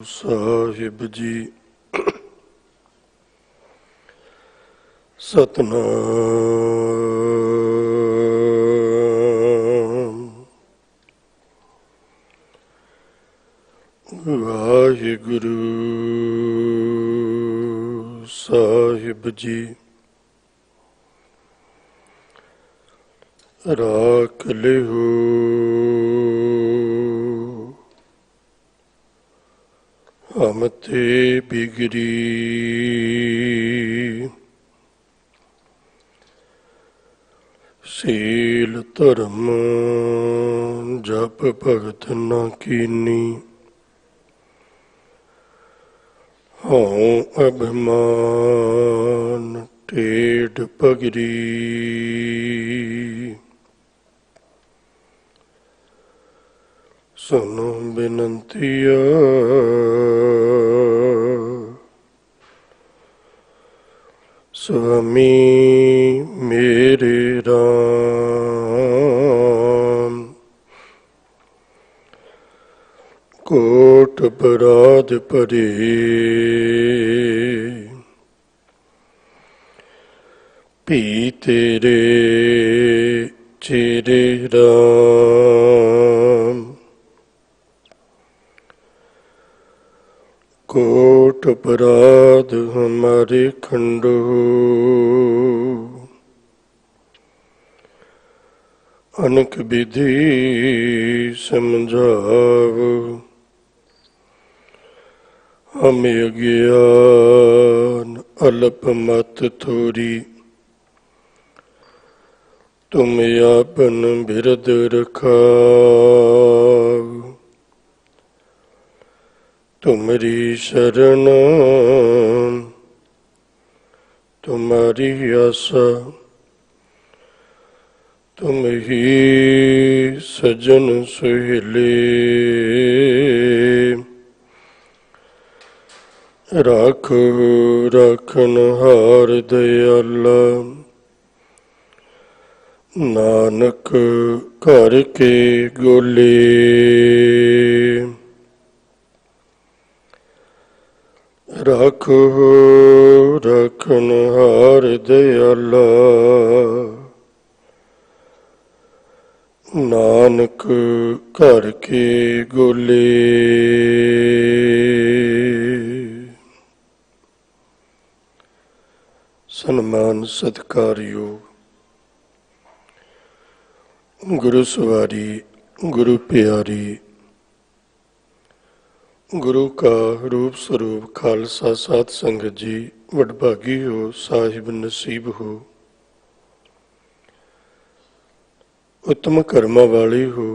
ਸਾਹਿਬ ਜੀ। ਸਤਨਾਮ ਵਾਹਿਗੁਰੂ ਸਾਹਿਬ ਜੀ। ਰਾਖ ਲਿਓ ਹਮ ਤੇ ਬਿਗਰੀ, ਸੀਲ ਧਰਮ ਜਪ ਭਗਤ ਨਾ ਕੀਨੀ। ਹਉ ਅਭਿਮਾਨ ਢੇਡ ਪਗਰੀ, ਸੁਨੋ ਬਿਨੰਤੀਆ ਸੁਆਮੀ ਮੇਰੇ ਰਾਮ। ਕੋਟ ਅਪਰਾਧ ਭਰੇ, ਭੀ ਤੇਰੇ ਚੇਰੇ ਰਾਮ। कोट अपराध हमारे खंडो, अनक विधि समझाव। हम अज्ञान अल्प मत थोरी, तुम आपन बिरद रखाव। तुमरी शरण तुम्हारी आशा, तुम ही सजन सुहेले। राखो राखन हार दयाला, नानक घर के गोले। राखो राखन हार दयाला, नानक घर के गोले। सन्मान सत्कारयोग गुरु सवारी गुरु प्यारी, गुरु का रूप स्वरूप खालसा साध संगत जी। वडभागी हो, साहिब नसीब हो, उत्तम कर्मा वाली हो,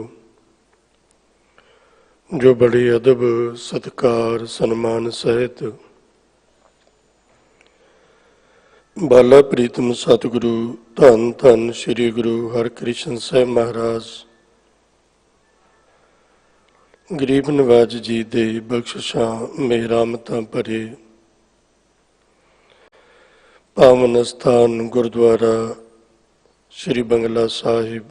जो बड़े अदब सत्कार सन्मान सहित बाला प्रीतम सतगुरु धन धन श्री गुरु हरकृष्ण साहब महाराज गरीब नवाज जी दे बख्शिशां मेहरामतां भरे पावन स्थान गुरुद्वारा श्री बंगला साहिब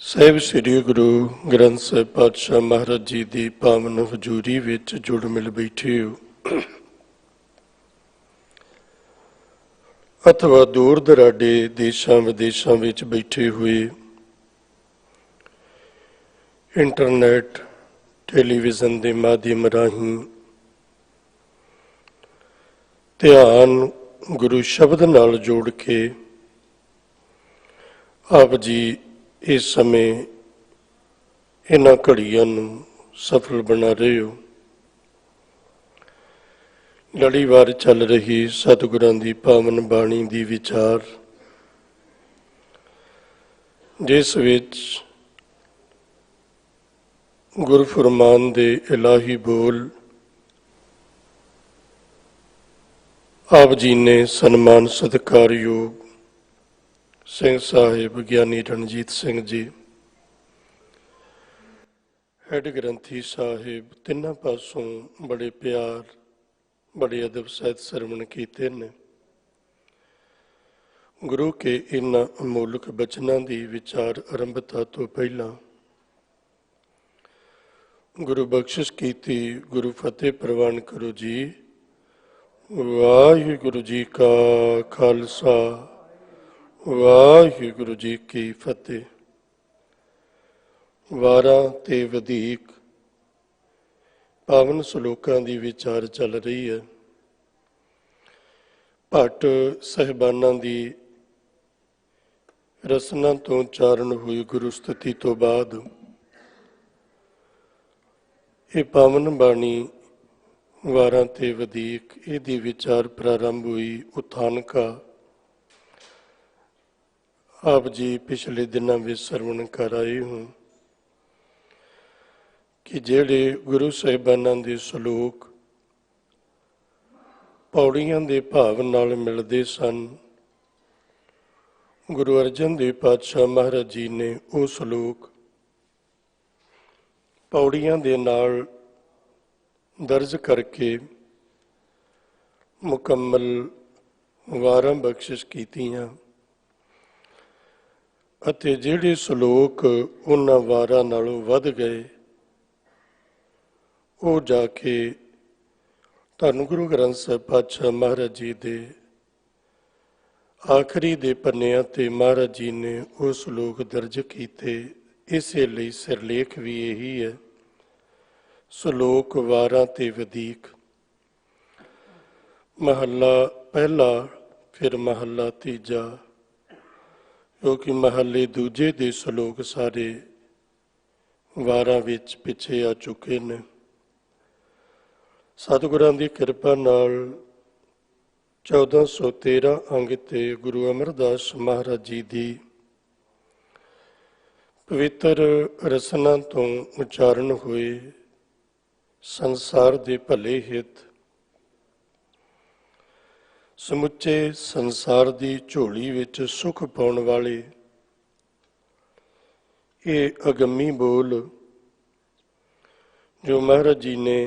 ਸਾਹਿਬ ਸ੍ਰੀ ਗੁਰੂ ਗ੍ਰੰਥ ਸਾਹਿਬ ਪਾਤਸ਼ਾਹ ਮਹਾਰਾਜ ਜੀ ਦੀ ਪਾਵਨ ਹਜ਼ੂਰੀ ਵਿੱਚ ਜੁੜ ਮਿਲ ਬੈਠੇ ਹੋ, ਅਥਵਾ ਦੂਰ ਦਰਾਡੇ ਦੇਸ਼ਾਂ ਵਿਦੇਸ਼ਾਂ ਵਿੱਚ ਬੈਠੇ ਹੋਏ ਇੰਟਰਨੈਟ ਟੈਲੀਵਿਜ਼ਨ ਦੇ ਮਾਧਿਅਮ ਰਾਹੀਂ ਧਿਆਨ ਗੁਰੂ ਸ਼ਬਦ ਨਾਲ ਜੋੜ ਕੇ ਆਪ ਜੀ ਇਸ ਸਮੇਂ ਇਹਨਾਂ ਘੜੀਆਂ ਨੂੰ ਸਫਲ ਬਣਾ ਰਹੇ ਹੋ। ਲੜੀਵਾਰ ਚੱਲ ਰਹੀ ਸਤਿਗੁਰਾਂ ਦੀ ਪਾਵਨ ਬਾਣੀ ਦੀ ਵਿਚਾਰ, ਜਿਸ ਵਿੱਚ ਗੁਰਫੁਰਮਾਨ ਦੇ ਇਲਾਹੀ ਬੋਲ ਆਪ ਜੀ ਨੇ ਸਨਮਾਨ ਸਤਿਕਾਰਯੋਗ ਸਿੰਘ ਸਾਹਿਬ ਗਿਆਨੀ ਰਣਜੀਤ ਸਿੰਘ ਜੀ, ਹੈਡ ਗ੍ਰੰਥੀ ਸਾਹਿਬ, ਤਿੰਨਾਂ ਪਾਸੋਂ ਬੜੇ ਪਿਆਰ ਬੜੇ ਅਦਬ ਸਹਿਤ ਸਰਵਣ ਕੀਤੇ ਨੇ। ਗੁਰੂ ਕੇ ਇਹਨਾਂ ਅਮੋਲਕ ਬਚਨਾਂ ਦੀ ਵਿਚਾਰ ਆਰੰਭਤਾ ਤੋਂ ਪਹਿਲਾਂ ਗੁਰੂ ਬਖਸ਼ਿਸ਼ ਕੀਤੀ। ਗੁਰੂ ਫਤਿਹ ਪ੍ਰਵਾਨ ਕਰੋ ਜੀ। ਵਾਹਿਗੁਰੂ ਜੀ ਕਾ ਖਾਲਸਾ, ਵਾਹਿਗੁਰੂ ਜੀ ਕੀ ਫਤਿਹ। ਵਾਰਾਂ ਤੇ ਵਧੀਕ ਪਾਵਨ ਸ਼ਲੋਕਾਂ ਦੀ ਵਿਚਾਰ ਚੱਲ ਰਹੀ ਹੈ। ਭੱਟ ਸਾਹਿਬਾਨਾਂ ਦੀ ਰਸਨਾ ਤੋਂ ਉਚਾਰਨ ਹੋਈ ਗੁਰੂ ਸਤੁਤੀ ਤੋਂ ਬਾਅਦ ਇਹ ਪਾਵਨ ਬਾਣੀ ਵਾਰਾਂ ਤੇ ਵਧੀਕ ਇਹਦੀ ਵਿਚਾਰ ਪ੍ਰਾਰੰਭ ਹੋਈ। ਉਥਾਨਕਾ ਆਪ ਜੀ ਪਿਛਲੇ ਦਿਨਾਂ ਵਿੱਚ ਸਰਵਣ ਕਰ ਆਏ ਹੋ ਕਿ ਜਿਹੜੇ ਗੁਰੂ ਸਾਹਿਬਾਨਾਂ ਦੇ ਸ਼ਲੋਕ ਪੌੜੀਆਂ ਦੇ ਭਾਵ ਨਾਲ ਮਿਲਦੇ ਸਨ, ਗੁਰੂ ਅਰਜਨ ਦੇਵ ਪਾਤਸ਼ਾਹ ਮਹਾਰਾਜ ਜੀ ਨੇ ਉਹ ਸ਼ਲੋਕ ਪੌੜੀਆਂ ਦੇ ਨਾਲ ਦਰਜ ਕਰਕੇ ਮੁਕੰਮਲ ਵਾਰਾਂ ਬਖਸ਼ਿਸ਼ ਕੀਤੀਆਂ ਅਤੇ ਜਿਹੜੇ ਸ਼ਲੋਕ ਉਹਨਾਂ ਵਾਰਾਂ ਨਾਲੋਂ ਵੱਧ ਗਏ ਉਹ ਜਾ ਕੇ ਧੰਨ ਗੁਰੂ ਗ੍ਰੰਥ ਸਾਹਿਬ ਪਾਤਸ਼ਾਹ ਮਹਾਰਾਜ ਜੀ ਦੇ ਆਖਰੀ ਦੇ ਪੰਨਿਆਂ ਤੇ ਮਹਾਰਾਜ ਜੀ ਨੇ ਉਹ ਸ਼ਲੋਕ ਦਰਜ ਕੀਤੇ। ਇਸੇ ਲਈ ਸਿਰਲੇਖ ਵੀ ਇਹੀ ਹੈ, ਸ਼ਲੋਕ ਵਾਰਾਂ ਤੇ ਵਧੀਕ। ਮਹੱਲਾ ਪਹਿਲਾ ਫਿਰ ਮਹੱਲਾ ਤੀਜਾ, ਕਿਉਂਕਿ ਮਹੱਲੇ ਦੂਜੇ ਦੇ ਸ਼ਲੋਕ ਸਾਰੇ ਵਾਰਾਂ ਵਿੱਚ ਪਿੱਛੇ ਆ ਚੁੱਕੇ ਨੇ। ਸਤਿਗੁਰਾਂ ਦੀ ਕਿਰਪਾ ਨਾਲ 1413 ਅੰਗ ਤੇ ਗੁਰੂ ਅਮਰਦਾਸ ਮਹਾਰਾਜ ਜੀ ਦੀ ਪਵਿੱਤਰ ਰਸਨਾ ਤੋਂ ਉਚਾਰਨ ਹੋਏ ਸੰਸਾਰ ਦੇ ਭਲੇ ਹਿੱਤ, ਸਮੁੱਚੇ ਸੰਸਾਰ ਦੀ ਝੋਲੀ ਵਿੱਚ ਸੁੱਖ ਪਾਉਣ ਵਾਲੇ ਇਹ ਅਗੰਮੀ ਬੋਲ ਜੋ ਮਹਾਰਾਜ ਜੀ ਨੇ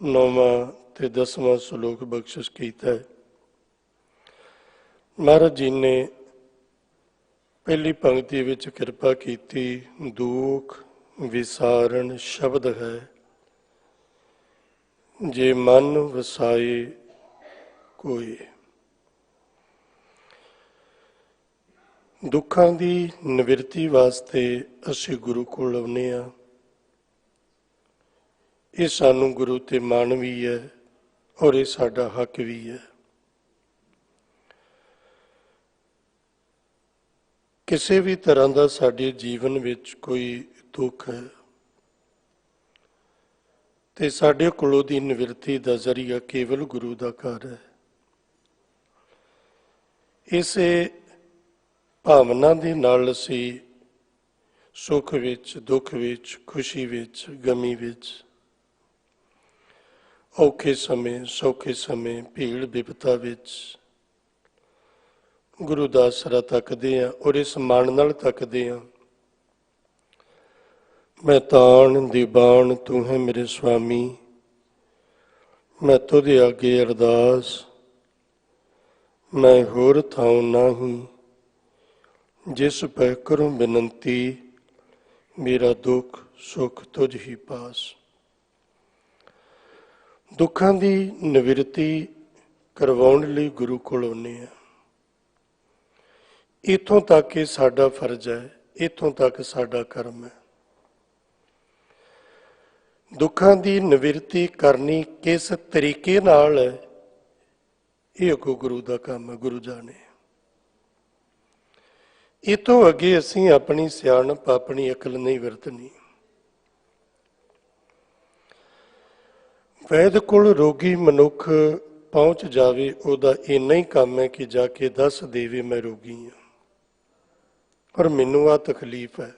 9ਵਾਂ ਤੇ 10ਵਾਂ ਸ਼ਲੋਕ ਬਖਸ਼ਿਸ਼ ਕੀਤਾ ਹੈ। ਮਹਾਰਾਜ ਜੀ ਨੇ ਪਹਿਲੀ ਪੰਕਤੀ ਵਿੱਚ ਕਿਰਪਾ ਕੀਤੀ, ਦੁੱਖ ਵਿਸਾਰਨ ਸ਼ਬਦ ਹੈ, ਜੇ ਮਨ ਵਸਾਏ ਕੋਈ। ਦੁੱਖਾਂ ਦੀ ਨਿਵਰਤੀ ਵਾਸਤੇ ਅਸੀਂ ਗੁਰੂ ਕੋਲ ਆਉਂਦੇ ਹਾਂ। ਇਹ ਸਾਨੂੰ ਗੁਰੂ ਤੇ ਮਾਣ ਵੀ ਹੈ ਔਰ ਇਹ ਸਾਡਾ ਹੱਕ ਵੀ ਹੈ। ਕਿਸੇ ਵੀ ਤਰ੍ਹਾਂ ਦਾ ਸਾਡੇ ਜੀਵਨ ਵਿੱਚ ਕੋਈ ਦੁੱਖ ਹੈ ਤੇ ਸਾਡੇ ਕੋਲ ਉਹਦੀ ਨਿਵਰਤੀ ਦਾ ਜ਼ਰੀਆ ਕੇਵਲ ਗੁਰੂ ਦਾ ਘਰ ਹੈ। ਇਸੇ ਭਾਵਨਾ ਦੇ ਨਾਲ ਅਸੀਂ ਸੁੱਖ ਵਿੱਚ, ਦੁੱਖ ਵਿੱਚ, ਖੁਸ਼ੀ ਵਿੱਚ, ਗਮੀ ਵਿੱਚ, ਔਖੇ ਸਮੇਂ, ਸੌਖੇ ਸਮੇਂ, ਭੀੜ ਵਿਪਤਾ ਵਿੱਚ ਗੁਰੂ ਦਾ ਆਸਰਾ ਤੱਕਦੇ ਹਾਂ ਔਰ ਇਸ ਮਾਣ ਨਾਲ ਤੱਕਦੇ ਹਾਂ, ਮੈਂ ਤਾਣ ਦੀ ਬਾਣ ਤੂੰ ਹੈ ਮੇਰੇ ਸੁਆਮੀ, ਮੈਂ ਤੁਧੇ ਅੱਗੇ ਅਰਦਾਸ, ਮੈਂ ਹੋਰ ਥਾਉ ਨਾਹੀਂ, ਜਿਸ ਪੈ ਕਰੂੰ ਬੇਨੰਤੀ, ਮੇਰਾ ਦੁੱਖ ਸੁੱਖ ਤੁਝ ਹੀ ਪਾਸ। ਦੁੱਖਾਂ ਦੀ ਨਿਵਰਤੀ ਕਰਵਾਉਣ ਲਈ ਗੁਰੂ ਕੋਲ ਆਉਂਦੇ ਹਾਂ। ਇੱਥੋਂ ਤੱਕ ਇਹ ਸਾਡਾ ਫਰਜ਼ ਹੈ, ਇੱਥੋਂ ਤੱਕ ਸਾਡਾ ਕਰਮ ਹੈ। ਦੁੱਖਾਂ ਦੀ ਨਿਵਰਤੀ ਕਰਨੀ ਕਿਸ ਤਰੀਕੇ ਨਾਲ ਹੈ, ਇਹ ਅੱਗੋਂ ਗੁਰੂ ਦਾ ਕੰਮ ਹੈ, ਗੁਰੂ ਜਾਣੇ। ਇਹ ਤੋਂ ਅੱਗੇ ਅਸੀਂ ਆਪਣੀ ਸਿਆਣਪ, ਆਪਣੀ ਅਕਲ ਨਹੀਂ ਵਰਤਣੀ। ਵੈਦ ਕੋਲ ਰੋਗੀ ਮਨੁੱਖ ਪਹੁੰਚ ਜਾਵੇ, ਉਹਦਾ ਇੰਨਾ ਹੀ ਕੰਮ ਹੈ ਕਿ ਜਾ ਕੇ ਦੱਸ ਦੇਵੇ ਮੈਂ ਰੋਗੀ ਹਾਂ ਔਰ ਮੈਨੂੰ ਆਹ ਤਕਲੀਫ ਹੈ।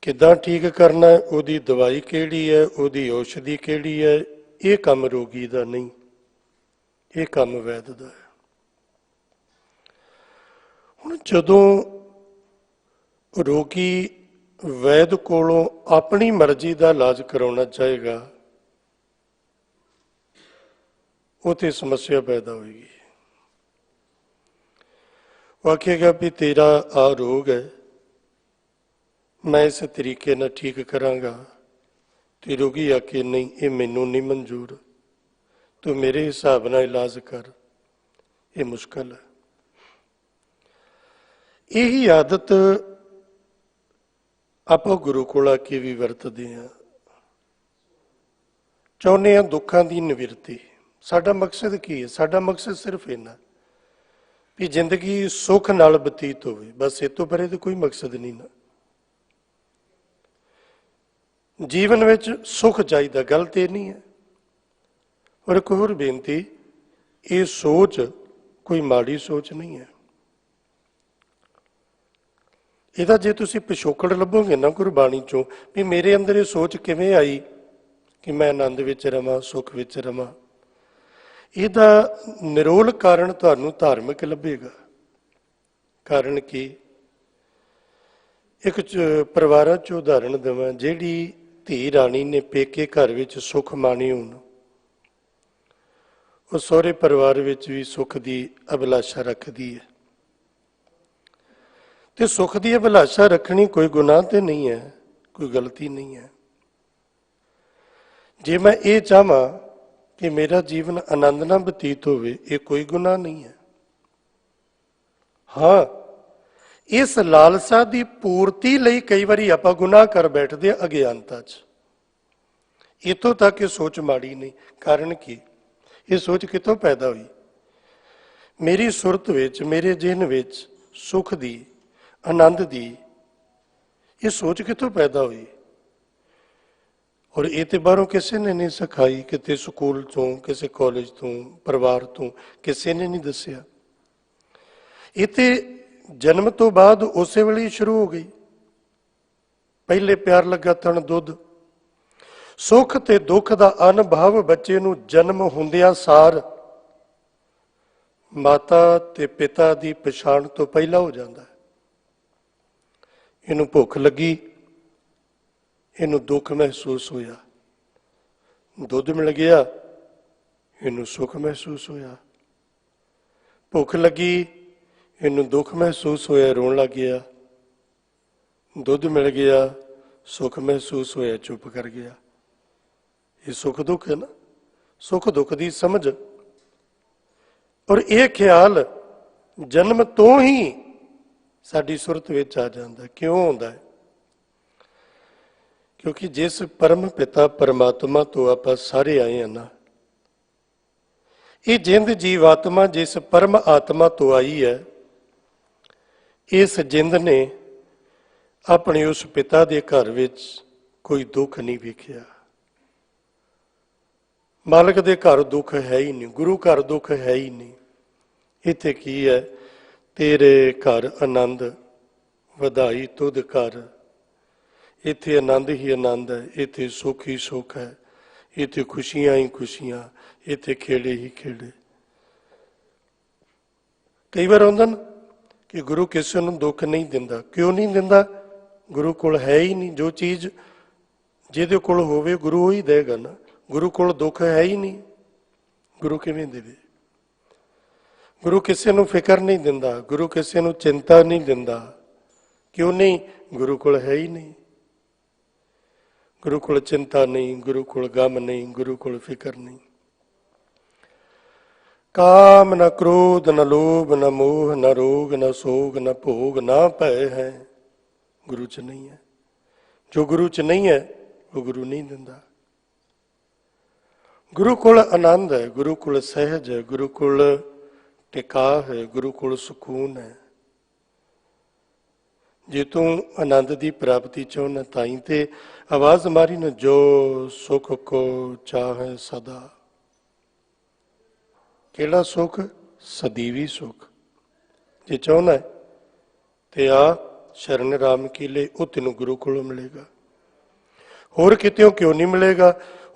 ਕਿੱਦਾਂ ਠੀਕ ਕਰਨਾ ਹੈ, ਉਹਦੀ ਦਵਾਈ ਕਿਹੜੀ ਹੈ, ਉਹਦੀ ਔਸ਼ਧੀ ਕਿਹੜੀ ਹੈ, ਇਹ ਕੰਮ ਰੋਗੀ ਦਾ ਨਹੀਂ, ਇਹ ਕੰਮ ਵੈਦ ਦਾ ਹੈ। ਹੁਣ ਜਦੋਂ ਰੋਗੀ ਵੈਦ ਕੋਲੋਂ ਆਪਣੀ ਮਰਜ਼ੀ ਦਾ ਇਲਾਜ ਕਰਾਉਣਾ ਚਾਹੇਗਾ, ਉਹ ਤੇ ਸਮੱਸਿਆ ਪੈਦਾ ਹੋਏਗੀ। ਉਹ ਆਖੇਗਾ ਵੀ ਤੇਰਾ ਆ ਰੋਗ ਹੈ, मैं इस तरीके नाल ठीक करांगा, ते रोगी आके नहीं ये मैनू नहीं मंजूर, तू मेरे हिसाब नाल इलाज कर, ये मुश्किल है। यही आदत आपां गुरु कोल आके भी वरतदे हां। चाहुंदे हां दुखां दी निवृत्ति। साडा मकसद की है? साडा मकसद सिर्फ इन्ना भी जिंदगी सुख नाल बतीत होवे, बस इस तो परे तो कोई मकसद नहीं ना। जीवन विच सुख चाहिदा, गल ते नहीं है। और एक होर बेनती, ये सोच कोई माड़ी सोच नहीं है। ਇਹਦਾ जे तुसीं पिछोकड़ ਲੱਭੋਗੇ ना गुरबाणी चों भी मेरे अंदर ये सोच किवें आई कि मैं आनंद विच रवां, सुख विच रवां, ਇਹਦਾ ਨਿਰੋਲ ਕਾਰਨ ਤੁਹਾਨੂੰ ਧਾਰਮਿਕ ਲੱਭੇਗਾ। ਕਾਰਨ ਕੀ? ਇੱਕ ਪਰਿਵਾਰਾਂ 'ਚ ਉਦਾਹਰਣ ਦੇਵਾਂ, ਜਿਹੜੀ ਧੀ ਰਾਣੀ ਨੇ ਪੇਕੇ ਘਰ ਵਿੱਚ ਸੁੱਖ ਮਾਣੇ ਹੋਣ, ਉਹ ਸਹੁਰੇ ਪਰਿਵਾਰ ਵਿੱਚ ਵੀ ਸੁੱਖ ਦੀ ਅਭਿਲਾਸ਼ਾ ਰੱਖਦੀ ਹੈ। ਤੇ ਸੁੱਖ ਦੀ ਅਭਿਲਾਸ਼ਾ ਰੱਖਣੀ ਕੋਈ ਗੁਨਾਹ ਤੇ ਨਹੀਂ ਹੈ, ਕੋਈ ਗਲਤੀ ਨਹੀਂ ਹੈ। ਜੇ ਮੈਂ ਇਹ ਚਾਹਾਂ कि मेरा जीवन आनंद ना बतीत होवे, ये कोई गुनाह नहीं है। हाँ, इस लालसा की पूर्ति लई कई बारी आपां गुनाह कर बैठते अज्ञानता च। इतों तक ये सोच माड़ी नहीं। कारण की? ये सोच कितों पैदा हुई? मेरी सुरत विच, मेरे जिहन विच सुख दी, आनंद दी ये सोच कितों पैदा हुई? और ये तो बाहरों किसी ने नहीं सिखाई, कितने स्कूल तो, किसी कॉलेज तो, परिवार तो किसी ने नहीं दसिया। ये तो जन्म तो बाद उस वेले ही शुरू हो गई। पहले प्यार लगा तन दुध, सुख ते दुख का अनुभव बच्चे नूं जन्म हुंदिया सार माता ते पिता की पछाण तो पहला हो जाता है। इनू भुख लगी, इनू दुख महसूस होया, दुध मिल गया, इनू सुख महसूस होया। भुख लगी, इनू दुख महसूस होया, रोन लग गया। दुध मिल गया, सुख महसूस होया, चुप कर गया। ये सुख दुख है ना, सुख दुख की समझ। और ये ख्याल जन्म तो ही साडी सुरत विच आ जाता। क्यों आउंदा है? क्योंकि जिस परम पिता परमात्मा तो आप सारे आए हैं ना, ये जिंद जीव आत्मा जिस परम आत्मा तो आई है, इस जिंद ने अपने उस पिता के घर विच कोई दुख नहीं वेखिया। मालिक के घर दुख है ही नहीं, गुरु घर दुख है ही नहीं। इत्थे की है? तेरे घर आनंद वधाई तुध कर। इत्थे आनंद ही आनंद है, इत्थे सुख ही सुख है, इत्थे खुशियां ही खुशियां, इत्थे खेड़े ही खेड़े। कई बार आउंदा ना कि गुरु किसी नूं दुख नहीं दिंदा। क्यों नहीं दिंदा? गुरु कोल है ही नहीं। जो चीज़ जिहदे कोल होवे गुरु ही देगा ना। गुरु कोल दुख है ही नहीं, गुरु किवें देवे? गुरु किसी नूं फिकर नहीं दिंदा, गुरु किसी नूं चिंता नहीं दिंदा। क्यों नहीं? गुरु कोल है ही नहीं। गुरु कोल चिंता नहीं, गुरु कोल गम नहीं, गुरु कोल फिकर नहीं। काम न क्रोध न लोभ न मोह न रोग न सोग न भोग न भय है, गुरु च नहीं है। जो गुरु च नहीं है वो गुरु नहीं दिंदा। गुरु कोल आनंद है, गुरु कोल सहज है, गुरु कोल टिका है, गुरु कोल सुकून है। जे तू आनंद की प्राप्ति चाहना ताई ते आवाज मारी न, जो सुख को चाहे सदा। केड़ा सुख? सदीवी सुख। जे चाहना है ते आ शरण राम की ले, वो तेन गुरु को मिलेगा। होर कितों क्यों नहीं मिलेगा?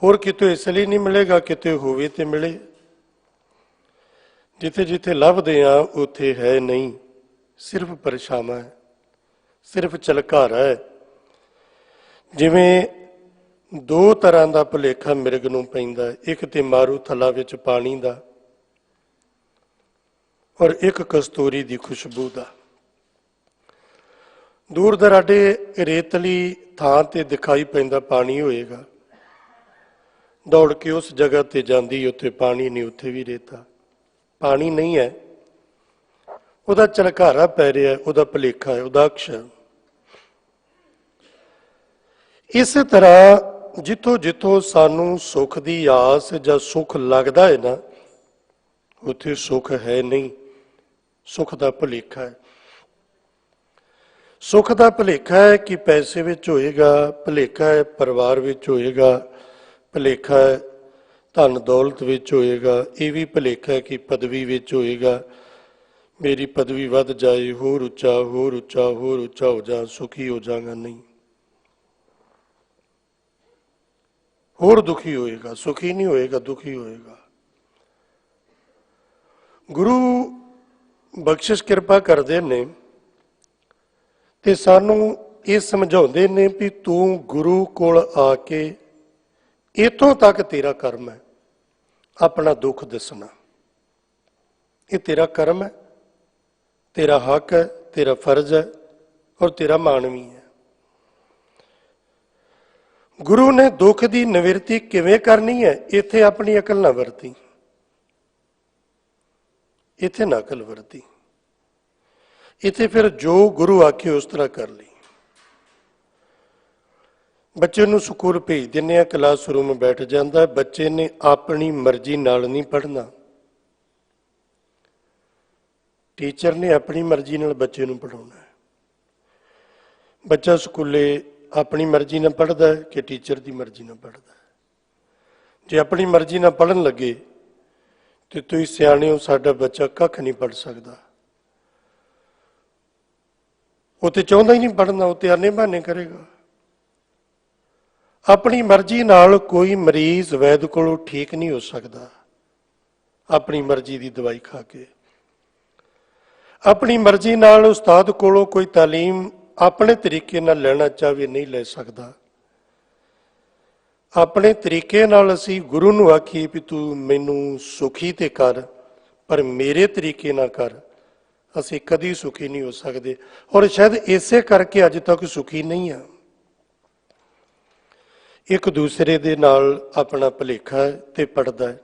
होर कितों इसलिए नहीं मिलेगा किते होवे ते मिले। जिथे जिथे लभदे आ उथे है नहीं, सिर्फ परछावां है, सिर्फ झलकारा है। जिवें दो तरह का भुलेखा मिरग नूं पैंदा, एक ते मारू थला विच पानी दा और एक कस्तूरी दी खुशबू दा। ਦੂਰ ਦਰਾਡੇ ਰੇਤਲੀ ਥਾਂ ਤੇ ਦਿਖਾਈ ਪੈਂਦਾ ਪਾਣੀ ਹੋਏਗਾ, ਦੌੜ ਕੇ ਉਸ ਜਗ੍ਹਾ ਤੇ ਜਾਂਦੀ, ਉੱਥੇ ਪਾਣੀ ਨਹੀਂ, ਉੱਥੇ ਵੀ ਰੇਤਾ। ਪਾਣੀ ਨਹੀਂ ਹੈ, ਉਹਦਾ ਝਲਕਾਰਾ ਪੈ ਰਿਹਾ, ਉਹਦਾ ਭੁਲੇਖਾ ਹੈ, ਉਹਦਾ ਅਕਸ਼ ਹੈ। ਇਸੇ ਤਰ੍ਹਾਂ ਜਿੱਥੋਂ ਜਿੱਥੋਂ ਸਾਨੂੰ ਸੁੱਖ ਦੀ ਆਸ ਜਾਂ ਸੁੱਖ ਲੱਗਦਾ ਹੈ ਨਾ, ਉੱਥੇ ਸੁੱਖ ਹੈ ਨਹੀਂ, ਸੁੱਖ ਦਾ ਭੁਲੇਖਾ ਹੈ। ਸੁੱਖ ਦਾ ਭੁਲੇਖਾ ਹੈ ਕਿ ਪੈਸੇ ਵਿੱਚ ਹੋਏਗਾ, ਭੁਲੇਖਾ ਹੈ ਪਰਿਵਾਰ ਵਿੱਚ ਹੋਏਗਾ, ਭੁਲੇਖਾ ਹੈ ਧਨ ਦੌਲਤ ਵਿੱਚ ਹੋਏਗਾ, ਇਹ ਵੀ ਭੁਲੇਖਾ ਹੈ ਕਿ ਪਦਵੀ ਵਿੱਚ ਹੋਏਗਾ, ਮੇਰੀ ਪਦਵੀ ਵੱਧ ਜਾਏ, ਹੋਰ ਉੱਚਾ ਹੋਰ ਉੱਚਾ ਹੋਰ ਉੱਚਾ ਹੋ ਜਾ, ਸੁਖੀ ਹੋ ਜਾਗਾ। ਨਹੀਂ, ਹੋਰ ਦੁਖੀ ਹੋਏਗਾ, ਸੁਖੀ ਨਹੀਂ ਹੋਏਗਾ, ਦੁਖੀ ਹੋਏਗਾ। ਗੁਰੂ ਬਖਸ਼ਿਸ਼ ਕਿਰਪਾ ਕਰਦੇ ਨੇ ਤੇ ਸਾਨੂੰ ਇਹ ਸਮਝਾਉਂਦੇ ਨੇ ਵੀ ਤੂੰ ਗੁਰੂ ਕੋਲ ਆ ਕੇ ਇੱਥੋਂ ਤੱਕ ਤੇਰਾ ਕਰਮ ਹੈ, ਆਪਣਾ ਦੁੱਖ ਦੱਸਣਾ, ਇਹ ਤੇਰਾ ਕਰਮ ਹੈ, ਤੇਰਾ ਹੱਕ ਹੈ, ਤੇਰਾ ਫਰਜ਼ ਹੈ ਔਰ ਤੇਰਾ ਮਾਨਵੀ ਹੈ। ਗੁਰੂ ਨੇ ਦੁੱਖ ਦੀ ਨਿਵਰਤੀ ਕਿਵੇਂ ਕਰਨੀ ਹੈ, ਇੱਥੇ ਆਪਣੀ ਅਕਲ ਨਾ ਵਰਤੀ, ਇੱਥੇ ਨਾ ਅਕਲ ਵਰਤੀ, ਇੱਥੇ ਫਿਰ ਜੋ ਗੁਰੂ ਆਖੇ ਉਸ ਤਰ੍ਹਾਂ ਕਰ ਲਈ। ਬੱਚੇ ਨੂੰ ਸਕੂਲ ਭੇਜ ਦਿੰਦੇ ਆ, ਕਲਾਸਰੂਮ ਬੈਠ ਜਾਂਦਾ, ਬੱਚੇ ਨੇ ਆਪਣੀ ਮਰਜ਼ੀ ਨਾਲ ਨਹੀਂ ਪੜ੍ਹਨਾ, ਟੀਚਰ ਨੇ ਆਪਣੀ ਮਰਜ਼ੀ ਨਾਲ ਬੱਚੇ ਨੂੰ ਪੜ੍ਹਾਉਣਾ ਹੈ। ਬੱਚਾ ਸਕੂਲੇ ਆਪਣੀ ਮਰਜ਼ੀ ਨਾਲ ਪੜ੍ਹਦਾ ਹੈ ਕਿ ਟੀਚਰ ਦੀ ਮਰਜ਼ੀ ਨਾਲ ਪੜ੍ਹਦਾ ਹੈ? ਜੇ ਆਪਣੀ ਮਰਜ਼ੀ ਨਾਲ ਪੜ੍ਹਨ ਲੱਗੇ ਤੇ ਤੁਸੀਂ ਸਿਆਣੇ ਹੋ, ਸਾਡਾ ਬੱਚਾ ਕੱਖ ਨਹੀਂ ਪੜ੍ਹ ਸਕਦਾ, ਉਹ ਤੇ ਚਾਹੁੰਦਾ ਹੀ ਨਹੀਂ ਪੜ੍ਹਨਾ, ਉਹ ਤੇ ਆਨੇ ਬਹਾਨੇ ਕਰੇਗਾ। ਆਪਣੀ ਮਰਜ਼ੀ ਨਾਲ ਕੋਈ ਮਰੀਜ਼ ਵੈਦ ਕੋਲੋਂ ਠੀਕ ਨਹੀਂ ਹੋ ਸਕਦਾ, ਆਪਣੀ ਮਰਜ਼ੀ ਦੀ ਦਵਾਈ ਖਾ ਕੇ। ਆਪਣੀ ਮਰਜ਼ੀ ਨਾਲ ਉਸਤਾਦ ਕੋਲੋਂ ਕੋਈ ਤਾਲੀਮ ਆਪਣੇ ਤਰੀਕੇ ਨਾਲ ਲੈਣਾ ਚਾਹਵੇ ਨਹੀਂ ਲੈ ਸਕਦਾ। ਆਪਣੇ ਤਰੀਕੇ ਨਾਲ ਅਸੀਂ ਗੁਰੂ ਨੂੰ ਆਖੀਏ ਵੀ ਤੂੰ ਮੈਨੂੰ ਸੁਖੀ ਤੇ ਕਰ, ਪਰ ਮੇਰੇ ਤਰੀਕੇ ਨਾਲ ਕਰ, ਅਸੀਂ ਕਦੀ ਸੁਖੀ ਨਹੀਂ ਹੋ ਸਕਦੇ। ਔਰ ਸ਼ਾਇਦ ਇਸੇ ਕਰਕੇ ਅੱਜ ਤੱਕ ਸੁਖੀ ਨਹੀਂ ਆ। ਇੱਕ ਦੂਸਰੇ ਦੇ ਨਾਲ ਆਪਣਾ ਭੁਲੇਖਾ ਹੈ ਤੇ ਪੜਦਾ ਹੈ,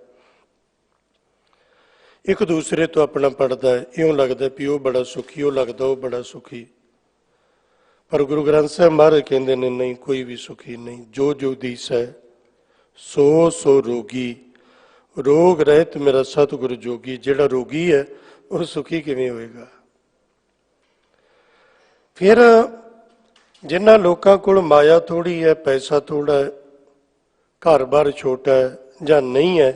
ਇੱਕ ਦੂਸਰੇ ਤੋਂ ਆਪਣਾ ਪੜਦਾ ਹੈ, ਇਉਂ ਲੱਗਦਾ ਵੀ ਉਹ ਬੜਾ ਸੁਖੀ, ਉਹ ਲੱਗਦਾ ਉਹ ਬੜਾ ਸੁਖੀ। ਪਰ ਗੁਰੂ ਗ੍ਰੰਥ ਸਾਹਿਬ ਮਹਾਰਾਜ ਕਹਿੰਦੇ ਨੇ ਨਹੀਂ, ਕੋਈ ਵੀ ਸੁਖੀ ਨਹੀਂ। ਜੋ ਜੋ ਦੀਸ ਹੈ ਸੋ ਸੋ ਰੋਗੀ, ਰੋਗ ਰਹਿਤ ਮੇਰਾ ਸਤਿਗੁਰ ਜੋਗੀ। ਜਿਹੜਾ ਰੋਗੀ ਹੈ ਉਹ ਸੁਖੀ ਕਿਵੇਂ ਹੋਏਗਾ? ਫਿਰ ਜਿਨ੍ਹਾਂ ਲੋਕਾਂ ਕੋਲ ਮਾਇਆ ਥੋੜੀ ਹੈ, ਪੈਸਾ ਥੋੜਾ ਹੈ, ਘਰ-ਬਾਰ ਛੋਟਾ ਹੈ ਜਾਂ ਨਹੀਂ ਹੈ,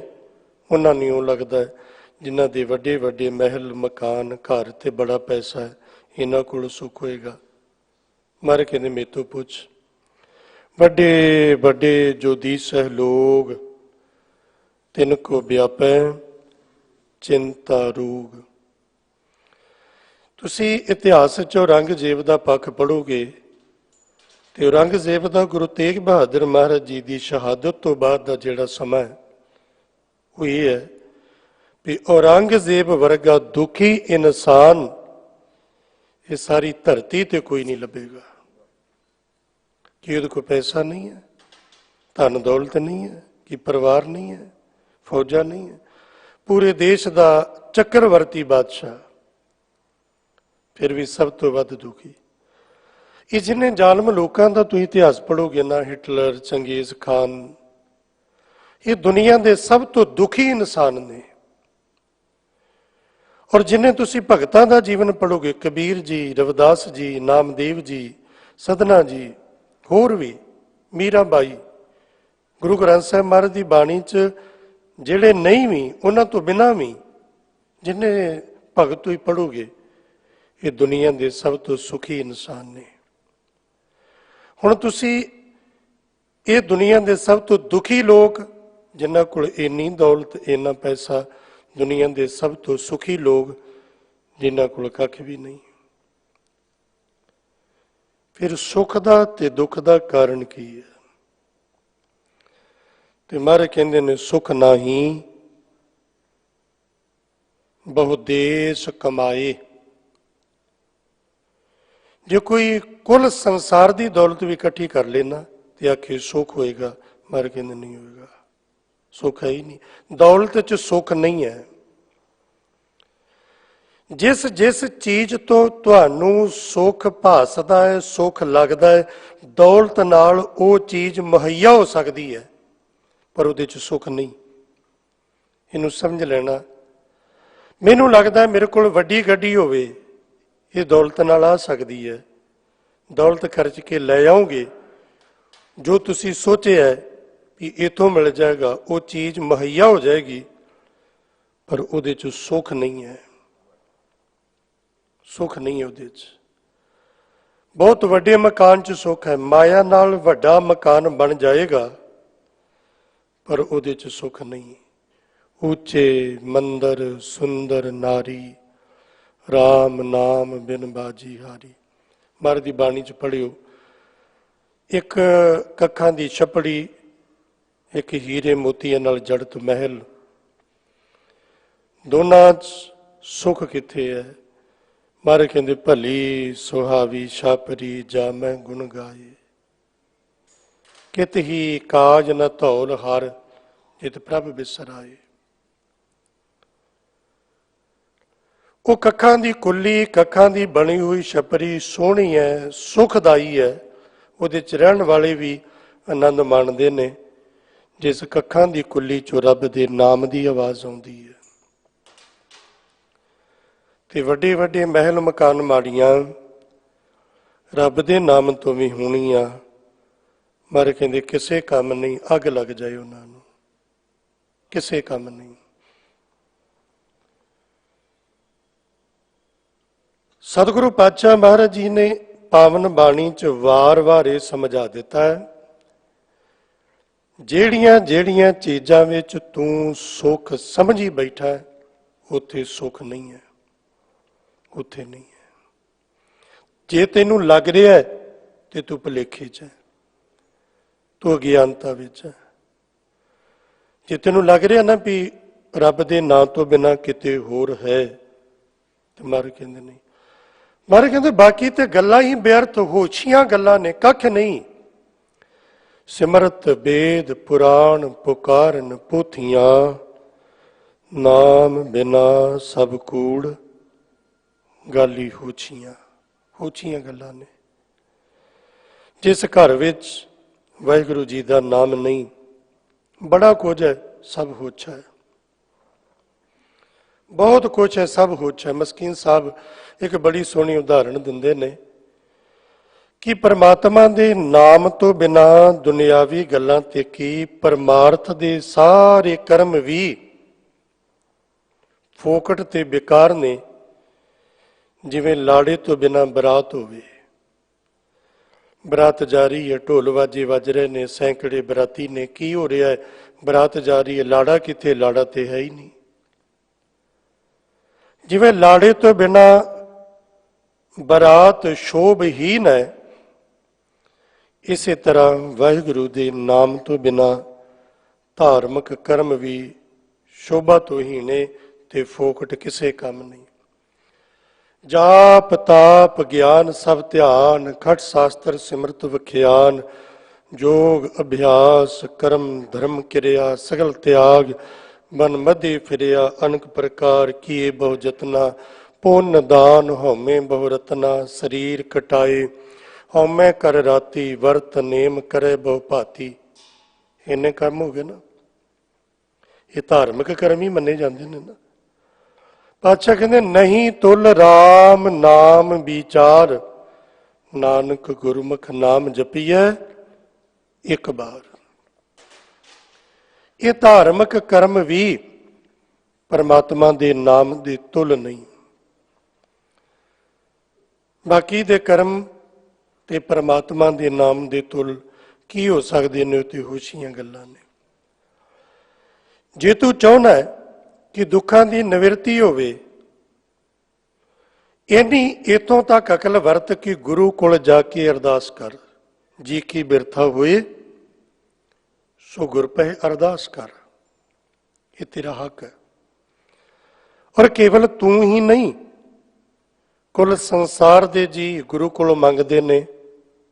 ਉਹਨਾਂ ਨੂੰ ਇਉਂ ਲੱਗਦਾ ਹੈ ਜਿਨ੍ਹਾਂ ਦੇ ਵੱਡੇ ਵੱਡੇ ਮਹਿਲ ਮਕਾਨ ਘਰ ਤੇ ਬੜਾ ਪੈਸਾ ਹੈ, ਇਹਨਾਂ ਕੋਲ ਸੁੱਖ ਹੋਏਗਾ। ਮਾਰੇ ਕਹਿੰਦੇ ਮੇਰੇ ਤੋਂ ਪੁੱਛ, ਵੱਡੇ ਵੱਡੇ ਜੋ ਦੀਸ ਹੈ ਲੋਗ, ਤਿਨ ਕੋ ਵਿਆਪੈ ਚਿੰਤਾ ਰੋਗ। ਤੁਸੀਂ ਇਤਿਹਾਸ 'ਚ ਔਰੰਗਜ਼ੇਬ ਦਾ ਪੱਖ ਪੜ੍ਹੋਗੇ ਤੇ ਔਰੰਗਜ਼ੇਬ ਦਾ ਗੁਰੂ ਤੇਗ ਬਹਾਦਰ ਮਹਾਰਾਜ ਜੀ ਦੀ ਸ਼ਹਾਦਤ ਤੋਂ ਬਾਅਦ ਦਾ ਜਿਹੜਾ ਸਮਾਂ ਹੈ ਉਹ ਇਹ ਹੈ ਵੀ ਔਰੰਗਜ਼ੇਬ ਵਰਗਾ ਦੁਖੀ ਇਨਸਾਨ ਇਹ ਸਾਰੀ ਧਰਤੀ ਤੇ ਕੋਈ ਨਹੀਂ ਲੱਭੇਗਾ। ਕਿ ਉਹਦੇ ਕੋਲ ਪੈਸਾ ਨਹੀਂ ਹੈ, ਧਨ ਦੌਲਤ ਨਹੀਂ ਹੈ, ਕਿ ਪਰਿਵਾਰ ਨਹੀਂ ਹੈ, ਫੌਜਾਂ ਨਹੀਂ ਹੈ, ਪੂਰੇ ਦੇਸ਼ ਦਾ ਚੱਕਰਵਰਤੀ ਬਾਦਸ਼ਾਹ, ਫਿਰ ਵੀ ਸਭ ਤੋਂ ਵੱਧ ਦੁਖੀ। ਇਹ ਜਿੰਨੇ ਜ਼ਾਲਮ ਲੋਕਾਂ ਦਾ ਤੁਸੀਂ ਇਤਿਹਾਸ ਪੜ੍ਹੋਗੇ ਨਾ, ਹਿਟਲਰ, ਚੰਗੇਜ਼ ਖਾਨ, ਇਹ ਦੁਨੀਆ ਦੇ ਸਭ ਤੋਂ ਦੁਖੀ ਇਨਸਾਨ ਨੇ। ਔਰ ਜਿੰਨੇ ਤੁਸੀਂ ਭਗਤਾਂ ਦਾ ਜੀਵਨ ਪੜ੍ਹੋਗੇ, ਕਬੀਰ ਜੀ, ਰਵਿਦਾਸ ਜੀ, ਨਾਮਦੇਵ ਜੀ, ਸਧਨਾ ਜੀ, ਹੋਰ ਵੀ ਮੀਰਾ ਬਾਈ, ਗੁਰੂ ਗ੍ਰੰਥ ਸਾਹਿਬ ਮਹਾਰਾਜ ਦੀ ਬਾਣੀ 'ਚ ਜਿਹੜੇ ਨਹੀਂ ਵੀ, ਉਹਨਾਂ ਤੋਂ ਬਿਨਾਂ ਵੀ ਜਿੰਨੇ ਭਗਤ ਤੁਸੀਂ ਪੜ੍ਹੋਗੇ, ਇਹ ਦੁਨੀਆ ਦੇ ਸਭ ਤੋਂ ਸੁਖੀ ਇਨਸਾਨ ਨੇ। ਹੁਣ ਤੁਸੀਂ ਇਹ ਦੁਨੀਆ ਦੇ ਸਭ ਤੋਂ ਦੁਖੀ ਲੋਕ, ਜਿਨ੍ਹਾਂ ਕੋਲ ਇੰਨੀ ਦੌਲਤ, ਇੰਨਾ ਪੈਸਾ, ਦੁਨੀਆ ਦੇ ਸਭ ਤੋਂ ਸੁਖੀ ਲੋਕ ਜਿਨ੍ਹਾਂ ਕੋਲ ਕੱਖ ਵੀ ਨਹੀਂ। ਫਿਰ ਸੁੱਖ ਦਾ ਤੇ ਦੁੱਖ ਦਾ ਕਾਰਨ ਕੀ ਹੈ? ਤੇ ਮਹਾਰਾਜ ਕਹਿੰਦੇ ਨੇ ਸੁੱਖ ਨਾਹੀਂ ਬਹੁ ਦੇਸ ਕਮਾਏ। ਜੇ ਕੋਈ ਕੁੱਲ ਸੰਸਾਰ ਦੀ ਦੌਲਤ ਵੀ ਇਕੱਠੀ ਕਰ ਲੈਣਾ ਤੇ ਆਖੇ ਸੁੱਖ ਹੋਏਗਾ, ਮਰ ਕਹਿੰਦੇ ਨਹੀਂ ਹੋਏਗਾ, ਸੁੱਖ ਹੈ ਹੀ ਨਹੀਂ। ਦੌਲਤ 'ਚ ਸੁੱਖ ਨਹੀਂ ਹੈ। ਜਿਸ ਜਿਸ ਚੀਜ਼ ਤੋਂ ਤੁਹਾਨੂੰ ਸੁੱਖ ਭਾਸਦਾ ਹੈ, ਸੁੱਖ ਲੱਗਦਾ ਹੈ, ਦੌਲਤ ਨਾਲ ਉਹ ਚੀਜ਼ ਮੁਹੱਈਆ ਹੋ ਸਕਦੀ ਹੈ, ਪਰ ਉਹਦੇ 'ਚ ਸੁੱਖ ਨਹੀਂ। ਇਹਨੂੰ ਸਮਝ ਲੈਣਾ। ਮੈਨੂੰ ਲੱਗਦਾ ਮੇਰੇ ਕੋਲ ਵੱਡੀ ਗੱਡੀ ਹੋਵੇ, ਇਹ ਦੌਲਤ ਨਾਲ ਆ ਸਕਦੀ ਹੈ। ਦੌਲਤ ਖਰਚ ਕੇ ਲੈ ਆਓਗੇ, ਜੋ ਤੁਸੀਂ ਸੋਚਿਆ ਹੈ ਵੀ ਇੱਥੋਂ ਮਿਲ ਜਾਏਗਾ, ਉਹ ਚੀਜ਼ ਮੁਹੱਈਆ ਹੋ ਜਾਏਗੀ, ਪਰ ਉਹਦੇ 'ਚ ਸੁੱਖ ਨਹੀਂ ਹੈ। ਸੁੱਖ ਨਹੀਂ ਹੈ ਉਹਦੇ 'ਚ। ਬਹੁਤ ਵੱਡੇ ਮਕਾਨ 'ਚ ਸੁੱਖ ਹੈ, ਮਾਇਆ ਨਾਲ ਵੱਡਾ ਮਕਾਨ ਬਣ ਜਾਏਗਾ, ਪਰ ਉਹਦੇ 'ਚ ਸੁੱਖ ਨਹੀਂ। ਉੱਚੇ ਮੰਦਰ ਸੁੰਦਰ ਨਾਰੀ, ਰਾਮ ਨਾਮ ਬਿਨ ਬਾਜੀ ਹਾਰੀ। ਮਹਾਰਾਜ ਦੀ ਬਾਣੀ 'ਚ ਪੜ੍ਹਿਓ, ਇੱਕ ਕੱਖਾਂ ਦੀ ਛੱਪੜੀ, ਇੱਕ ਹੀਰੇ ਮੋਤੀਆਂ ਨਾਲ ਜੜਤ ਮਹਿਲ, ਦੋਨਾਂ 'ਚ ਸੁੱਖ ਕਿੱਥੇ ਹੈ? ਮਹਾਰਾਜ ਕਹਿੰਦੇ ਭਲੀ ਸੁਹਾਵੀ ਛਾਪਰੀ ਜਾ ਮੈਂ ਗੁਣ ਗਾਏ, ਕਿਤ ਹੀ ਕਾਜ ਨ ਧੌਲ ਹਰ ਜਿਤ ਪ੍ਰਭ ਬਿਸਰਾਏ। ਉਹ ਕੱਖਾਂ ਦੀ ਕੁੱਲੀ, ਕੱਖਾਂ ਦੀ ਬਣੀ ਹੋਈ ਛਪਰੀ ਸੋਹਣੀ ਹੈ, ਸੁਖਦਾਈ ਹੈ, ਉਹਦੇ 'ਚ ਰਹਿਣ ਵਾਲੇ ਵੀ ਆਨੰਦ ਮਾਣਦੇ ਨੇ। ਜਿਸ ਕੱਖਾਂ ਦੀ ਕੁੱਲੀ 'ਚੋਂ ਰੱਬ ਦੇ ਨਾਮ ਦੀ ਆਵਾਜ਼ ਆਉਂਦੀ ਹੈ। ਤੇ ਵੱਡੇ ਵੱਡੇ ਮਹਿਲ ਮਕਾਨ ਮਾੜੀਆਂ ਰੱਬ ਦੇ ਨਾਮ ਤੋਂ ਵੀ ਹੋਣੀਆਂ, ਮਰ ਕਹਿੰਦੇ ਕਿਸੇ ਕੰਮ ਨਹੀਂ, ਅੱਗ ਲੱਗ ਜਾਏ ਉਹਨਾਂ ਨੂੰ, ਕਿਸੇ ਕੰਮ ਨਹੀਂ। ਸਤਿਗੁਰੂ ਪਾਤਸ਼ਾਹ ਮਹਾਰਾਜ ਜੀ ਨੇ ਪਾਵਨ ਬਾਣੀ 'ਚ ਵਾਰ-ਵਾਰ ਇਹ ਸਮਝਾ ਦਿੱਤਾ ਹੈ, ਜਿਹੜੀਆਂ ਜਿਹੜੀਆਂ ਚੀਜ਼ਾਂ ਵਿੱਚ ਤੂੰ ਸੁੱਖ ਸਮਝੀ ਬੈਠਾ, ਉੱਥੇ ਸੁੱਖ ਨਹੀਂ ਹੈ, ਉੱਥੇ ਨਹੀਂ ਹੈ। ਜੇ ਤੈਨੂੰ ਲੱਗ ਰਿਹਾ ਹੈ ਤੇ ਤੂੰ ਭੁਲੇਖੇ 'ਚ ਹੈ, ਤੂੰ ਅਗਿਆਨਤਾ ਵਿੱਚ ਹੈ। ਜੇ ਤੈਨੂੰ ਲੱਗ ਰਿਹਾ ਨਾ ਵੀ ਰੱਬ ਦੇ ਨਾਂ ਤੋਂ ਬਿਨਾਂ ਕਿਤੇ ਹੋਰ ਹੈ, ਤੇ ਮਹਾਰਾਜ ਕਹਿੰਦੇ ਨਹੀਂ। ਮਹਾਰਾਜ ਕਹਿੰਦੇ ਬਾਕੀ ਤੇ ਗੱਲਾਂ ਹੀ ਬੇਅਰਥ ਹੋਛੀਆਂ ਗੱਲਾਂ ਨੇ, ਕੱਖ ਨਹੀਂ। ਸਿਮਰਤ ਵੇਦ ਪੁਰਾਣ ਪੁਕਾਰਨ ਪੋਥੀਆਂ, ਨਾਮ ਬਿਨਾ ਸਭ ਕੂੜ ਗਾਲੀ ਹੋਛੀਆਂ, ਹੋਛੀਆਂ ਗੱਲਾਂ ਨੇ। ਜਿਸ ਘਰ ਵਿੱਚ ਵਾਹਿਗੁਰੂ ਜੀ ਦਾ ਨਾਮ ਨਹੀਂ, ਬੜਾ ਕੁਝ ਹੈ, ਸਭ ਹੋਛਾ ਹੈ, ਬਹੁਤ ਕੁਛ ਹੈ, ਸਭ ਹੋਛਾ ਹੈ। ਮਸਕੀਨ ਸਾਹਿਬ ਇੱਕ ਬੜੀ ਸੋਹਣੀ ਉਦਾਹਰਣ ਦਿੰਦੇ ਨੇ ਕਿ ਪਰਮਾਤਮਾ ਦੇ ਨਾਮ ਤੋਂ ਬਿਨਾ ਦੁਨਿਆਵੀ ਗੱਲਾਂ ਤੇ ਕੀ, ਪਰਮਾਰਥ ਦੇ ਸਾਰੇ ਕਰਮ ਵੀ ਫੋਕਟ ਤੇ ਬੇਕਾਰ ਨੇ। ਜਿਵੇਂ ਲਾੜੇ ਤੋਂ ਬਿਨਾ ਬਰਾਤ ਹੋਵੇ, ਬਰਾਤ ਜਾ ਰਹੀ ਹੈ, ਢੋਲ ਵਾਜੇ ਵੱਜ ਰਹੇ ਨੇ, ਸੈਂਕੜੇ ਬਰਾਤੀ ਨੇ, ਕੀ ਹੋ ਰਿਹਾ ਹੈ? ਬਰਾਤ ਜਾ ਰਹੀ ਹੈ, ਲਾੜਾ ਕਿੱਥੇ? ਲਾੜਾ ਤੇ ਹੈ ਹੀ ਨਹੀਂ। ਜਿਵੇਂ ਲਾੜੇ ਤੋਂ ਬਿਨਾ ਬਰਾਤ ਸ਼ੋਭਹੀਨ ਹੈ, ਇਸੇ ਤਰ੍ਹਾਂ ਵਾਹਿਗੁਰੂ ਦੇ ਨਾਮ ਤੋਂ ਬਿਨਾ ਧਾਰਮਿਕ ਕਰਮ ਵੀ ਸ਼ੋਭਾ ਤੋਂ ਹੀ ਨੇ ਤੇ ਫੋਕਟ ਕਿਸੇ ਕੰਮ ਨਹੀਂ। ਜਾਪ ਤਾਪ ਗਿਆਨ ਸਭ ਧਿਆਨ, ਖਟ ਸ਼ਾਸਤਰ ਸਿਮਰਤ ਵਿਖਿਆਨ, ਜੋਗ ਅਭਿਆਸ ਕਰਮ ਧਰਮ ਕਿਰਿਆ, ਸਗਲ ਤਿਆਗ ਮਨ ਮਧੇ ਫਿਰਿਆ, ਅਨਕ ਪ੍ਰਕਾਰ ਕੀਏ ਬਹੁ ਜਤਨਾ, ਪੁੰਨ ਦਾਨ ਹਉਮੈ ਬਹੁ ਰਤਨਾ, ਸਰੀਰ ਕਟਾਏ ਹਉਮੈ ਕਰ ਰਾਤੀ, ਵਰਤ ਨੇਮ ਕਰੇ ਬਹੁ ਭਾਤੀ। ਇੰਨੇ ਕੰਮ ਹੋ ਗਏ ਨਾ, ਇਹ ਧਾਰਮਿਕ ਕਰਮ ਹੀ ਮੰਨੇ ਜਾਂਦੇ ਨੇ ਨਾ। ਪਾਤਸ਼ਾਹ ਕਹਿੰਦੇ ਨਹੀਂ ਤੁਲ ਰਾਮ ਨਾਮ ਵਿਚਾਰ, ਨਾਨਕ ਗੁਰਮੁਖ ਨਾਮ ਜਪੀਐ ਇੱਕ ਬਾਰ। ਇਹ ਧਾਰਮਿਕ ਕਰਮ ਵੀ ਪਰਮਾਤਮਾ ਦੇ ਨਾਮ ਦੇ ਤੁਲ ਨਹੀਂ। ਬਾਕੀ ਦੇ ਕਰਮ ਤੇ ਪਰਮਾਤਮਾ ਦੇ ਨਾਮ ਦੇ ਤੁਲ ਕੀ ਹੋ ਸਕਦੇ ਨੇ? ਤੇ ਹੋਸ਼ੀਆਂ ਗੱਲਾਂ ਨੇ। ਜੇ ਤੂੰ ਚਾਹੁੰਦਾ ਹੈ ਕਿ ਦੁੱਖਾਂ ਦੀ ਨਿਵਰਤੀ ਹੋਵੇ, ਇੰਨੀ ਇੱਥੋਂ ਤੱਕ ਅਕਲ ਵਰਤ ਕਿ ਗੁਰੂ ਕੋਲ ਜਾ ਕੇ ਅਰਦਾਸ ਕਰ, ਜੀ ਕੀ ਬਿਰਥਾ ਹੋਏ ਸੋ ਗੁਰ ਪੈ ਅਰਦਾਸ ਕਰ, ਇਹ ਤੇਰਾ ਹੱਕ ਹੈ। ਔਰ ਕੇਵਲ ਤੂੰ ਹੀ ਨਹੀਂ, ਕੁੱਲ ਸੰਸਾਰ ਦੇ ਜੀ ਗੁਰੂ ਕੋਲੋਂ ਮੰਗਦੇ ਨੇ